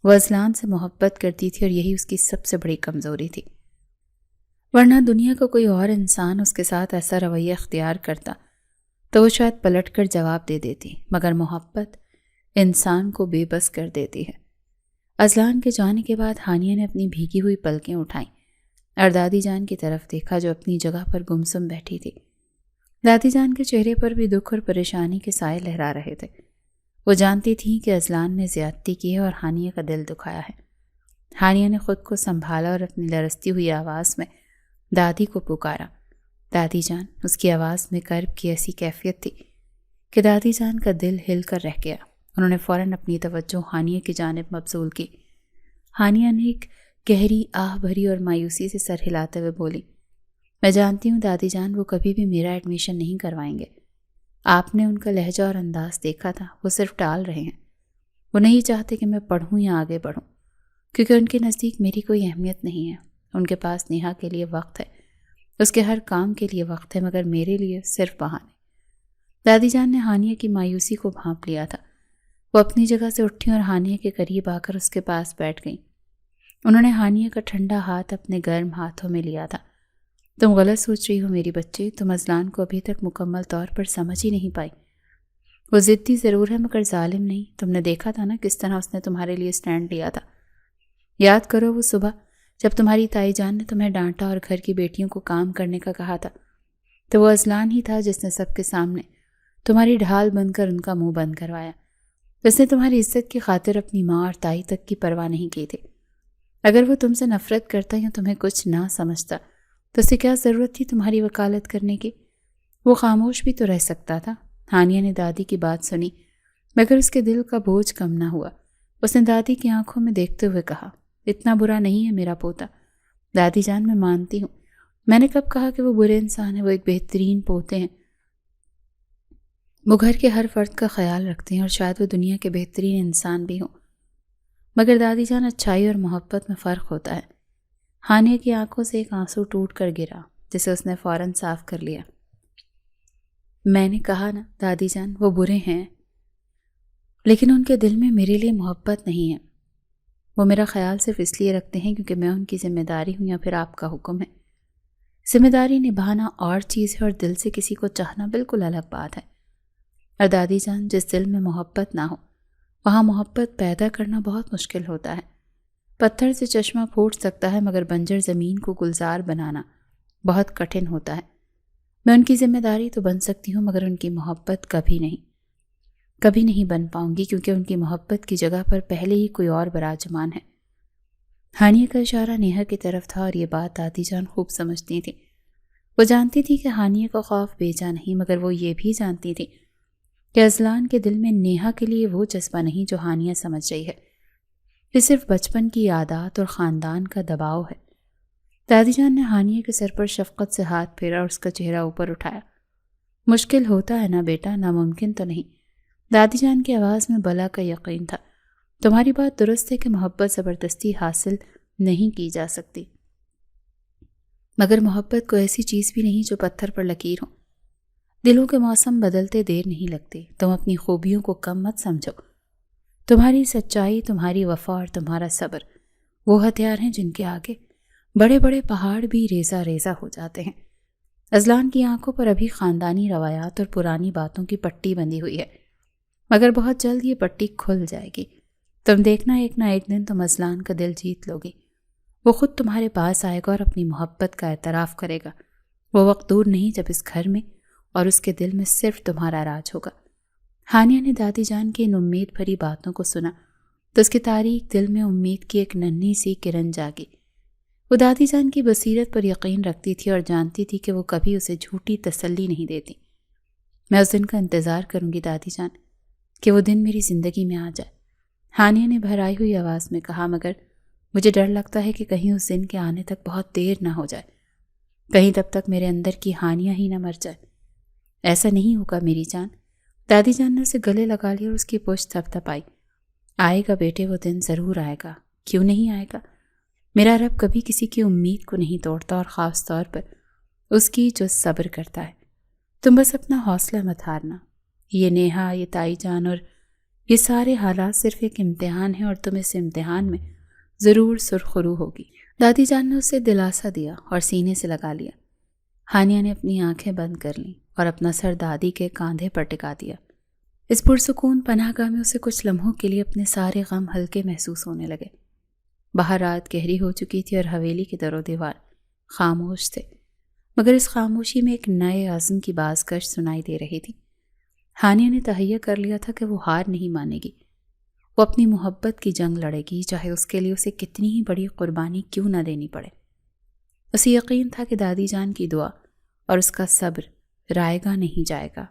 وہ اذلان سے محبت کرتی تھی اور یہی اس کی سب سے بڑی کمزوری تھی، ورنہ دنیا کا کوئی اور انسان اس کے ساتھ ایسا رویہ اختیار کرتا تو وہ شاید پلٹ کر جواب دے دیتی، مگر محبت انسان کو بے بس کر دیتی ہے۔ اذلان کے جانے کے بعد ہانیہ نے اپنی بھیگی ہوئی پلکیں اٹھائیں اور دادی جان کی طرف دیکھا جو اپنی جگہ پر گمسم بیٹھی تھی۔ دادی جان کے چہرے پر بھی دکھ اور پریشانی کے سائے لہرا رہے تھے۔ وہ جانتی تھیں کہ اذلان نے زیادتی کی ہے اور ہانیہ کا دل دکھایا ہے۔ ہانیہ نے خود کو سنبھالا اور اپنی لرزتی ہوئی آواز میں دادی کو پکارا۔ دادی جان، اس کی آواز میں کرب کی ایسی کیفیت تھی کہ دادی جان کا دل ہل کر رہ گیا۔ انہوں نے فوراً اپنی توجہ ہانیہ کی جانب مبذول کی۔ ہانیہ نے ایک گہری آہ بھری اور مایوسی سے سر ہلاتے ہوئے بولی، میں جانتی ہوں دادی جان، وہ کبھی بھی میرا ایڈمیشن نہیں کروائیں گے۔ آپ نے ان کا لہجہ اور انداز دیکھا تھا، وہ صرف ٹال رہے ہیں۔ وہ نہیں چاہتے کہ میں پڑھوں یا آگے بڑھوں، کیونکہ ان کے نزدیک میری کوئی اہمیت نہیں ہے۔ ان کے پاس نیہا کے لیے وقت ہے، اس کے ہر کام کے لیے وقت ہے، مگر میرے لیے صرف بہانے۔ دادی جان نے ہانیہ کی مایوسی کو بھانپ لیا تھا۔ وہ اپنی جگہ سے اٹھیں اور ہانیہ کے قریب آ کر اس کے پاس بیٹھ گئیں۔ انہوں نے ہانیہ کا ٹھنڈا ہاتھ اپنے گرم ہاتھوں میں لیا تھا۔ تم غلط سوچ رہی ہو میری بچی، تم اذلان کو ابھی تک مکمل طور پر سمجھ ہی نہیں پائی۔ وہ ضدی ضرور ہے مگر ظالم نہیں۔ تم نے دیکھا تھا نا کس طرح اس نے تمہارے لیے سٹینڈ لیا تھا۔ یاد کرو وہ صبح جب تمہاری تائی جان نے تمہیں ڈانٹا اور گھر کی بیٹیوں کو کام کرنے کا کہا تھا، تو وہ اذلان ہی تھا جس نے سب کے سامنے تمہاری ڈھال بن کر ان کا منہ بند کروایا۔ اس نے تمہاری عزت کی خاطر اپنی ماں اور تائی تک کی پرواہ نہیں کی تھی۔ اگر وہ تم سے نفرت کرتا یا تمہیں کچھ نہ سمجھتا تو اسے کیا ضرورت تھی تمہاری وکالت کرنے کی؟ وہ خاموش بھی تو رہ سکتا تھا۔ ہانیہ نے دادی کی بات سنی مگر اس کے دل کا بوجھ کم نہ ہوا۔ اس نے دادی کی آنکھوں میں دیکھتے ہوئے کہا، اتنا برا نہیں ہے میرا پوتا۔ دادی جان، میں مانتی ہوں، میں نے کب کہا کہ وہ برے انسان ہیں؟ وہ ایک بہترین پوتے ہیں۔ وہ گھر کے ہر فرد کا خیال رکھتے ہیں اور شاید وہ دنیا کے بہترین انسان بھی ہوں، مگر دادی جان، اچھائی اور محبت میں فرق ہوتا ہے۔ ہانیہ کی آنکھوں سے ایک آنسو ٹوٹ کر گرا جسے اس نے فوراً صاف کر لیا۔ میں نے کہا نا دادی جان، وہ برے ہیں، لیکن ان کے دل میں میرے لیے محبت نہیں ہے۔ وہ میرا خیال صرف اس لیے رکھتے ہیں کیونکہ میں ان کی ذمہ داری ہوں یا پھر آپ کا حکم ہے۔ ذمہ داری نبھانا اور چیز ہے اور دل سے کسی کو چاہنا بالکل الگ بات ہے۔ اور دادی جان، جس دل میں محبت نہ ہو وہاں محبت پیدا کرنا بہت مشکل ہوتا ہے۔ پتھر سے چشمہ پھوٹ سکتا ہے مگر بنجر زمین کو گلزار بنانا بہت کٹھن ہوتا ہے۔ میں ان کی ذمہ داری تو بن سکتی ہوں مگر ان کی محبت کبھی نہیں بن پاؤں گی، کیونکہ ان کی محبت کی جگہ پر پہلے ہی کوئی اور براجمان ہے۔ ہانیہ کا اشارہ نیہا کی طرف تھا اور یہ بات دادی جان خوب سمجھتی تھی۔ وہ جانتی تھی کہ ہانیہ کا خوف بیجا نہیں، مگر وہ یہ بھی جانتی تھی کہ اذلان کے دل میں نیہا کے لیے وہ جذبہ نہیں جو ہانیہ سمجھ رہی ہے۔ یہ صرف بچپن کی عادات اور خاندان کا دباؤ ہے۔ دادی جان نے ہانیہ کے سر پر شفقت سے ہاتھ پھیرا اور اس کا چہرہ اوپر اٹھایا۔ مشکل ہوتا ہے نا بیٹا، ناممکن تو نہیں۔ دادی جان کی آواز میں بلا کا یقین تھا۔ تمہاری بات درست ہے کہ محبت زبردستی حاصل نہیں کی جا سکتی، مگر محبت کو ایسی چیز بھی نہیں جو پتھر پر لکیر ہو۔ دلوں کے موسم بدلتے دیر نہیں لگتے۔ تم اپنی خوبیوں کو کم مت سمجھو۔ تمہاری سچائی، تمہاری وفا اور تمہارا صبر وہ ہتھیار ہیں جن کے آگے بڑے بڑے پہاڑ بھی ریزہ ریزہ ہو جاتے ہیں۔ اذلان کی آنکھوں پر ابھی خاندانی روایات اور پرانی باتوں کی پٹی بندھی ہوئی ہے، مگر بہت جلد یہ پٹی کھل جائے گی۔ تم دیکھنا ایک نہ ایک دن تم اذلان کا دل جیت لوگی۔ وہ خود تمہارے پاس آئے گا اور اپنی محبت کا اعتراف کرے گا۔ وہ وقت دور نہیں جب اس گھر میں اور اس کے دل میں صرف تمہارا راج ہوگا۔ ہانیہ نے دادی جان کی ان امید بھری باتوں کو سنا تو اس کے تاریک دل میں امید کی ایک ننھی سی کرن جاگی۔ وہ دادی جان کی بصیرت پر یقین رکھتی تھی اور جانتی تھی کہ وہ کبھی اسے جھوٹی تسلی نہیں دیتی۔ میں اس دن کا انتظار کروں گی دادی جان، کہ وہ دن میری زندگی میں آ جائے، ہانیہ نے بھرائی ہوئی آواز میں کہا، مگر مجھے ڈر لگتا ہے کہ کہیں اس دن کے آنے تک بہت دیر نہ ہو جائے، کہیں تب تک میرے اندر کی ہانیہ ہی نہ مر جائے۔ ایسا نہیں ہوگا میری جان۔ دادی جان نے اسے گلے لگا لیا اور اس کی پشت تھپتھپائی۔ آئے گا بیٹے، وہ دن ضرور آئے گا، کیوں نہیں آئے گا؟ میرا رب کبھی کسی کی امید کو نہیں توڑتا، اور خاص طور پر اس کی جو صبر کرتا ہے۔ تم بس اپنا حوصلہ مت ہارنا۔ یہ نیہا، یہ تائی جان اور یہ سارے حالات صرف ایک امتحان ہیں، اور تم اس امتحان میں ضرور سرخرو ہوگی۔ دادی جان نے اسے دلاسا دیا اور سینے سے لگا لیا۔ ہانیہ نے اپنی آنکھیں بند کر لیں اور اپنا سر دادی کے کاندھے پر ٹکا دیا۔ اس پرسکون پناہ گاہ میں اسے کچھ لمحوں کے لیے اپنے سارے غم ہلکے محسوس ہونے لگے۔ باہر رات گہری ہو چکی تھی اور حویلی کے در و دیوار خاموش تھے۔ مگر اس خاموشی میں ایک نئے عزم کی بازگشت سنائی دے رہی تھی۔ ہانیہ نے تہیہ کر لیا تھا کہ وہ ہار نہیں مانے گی، وہ اپنی محبت کی جنگ لڑے گی، چاہے اس کے لیے اسے کتنی ہی بڑی قربانی کیوں نہ دینی پڑے۔ اسے یقین تھا کہ دادی جان کی دعا اور اس کا صبر رائے گا نہیں جائے گا۔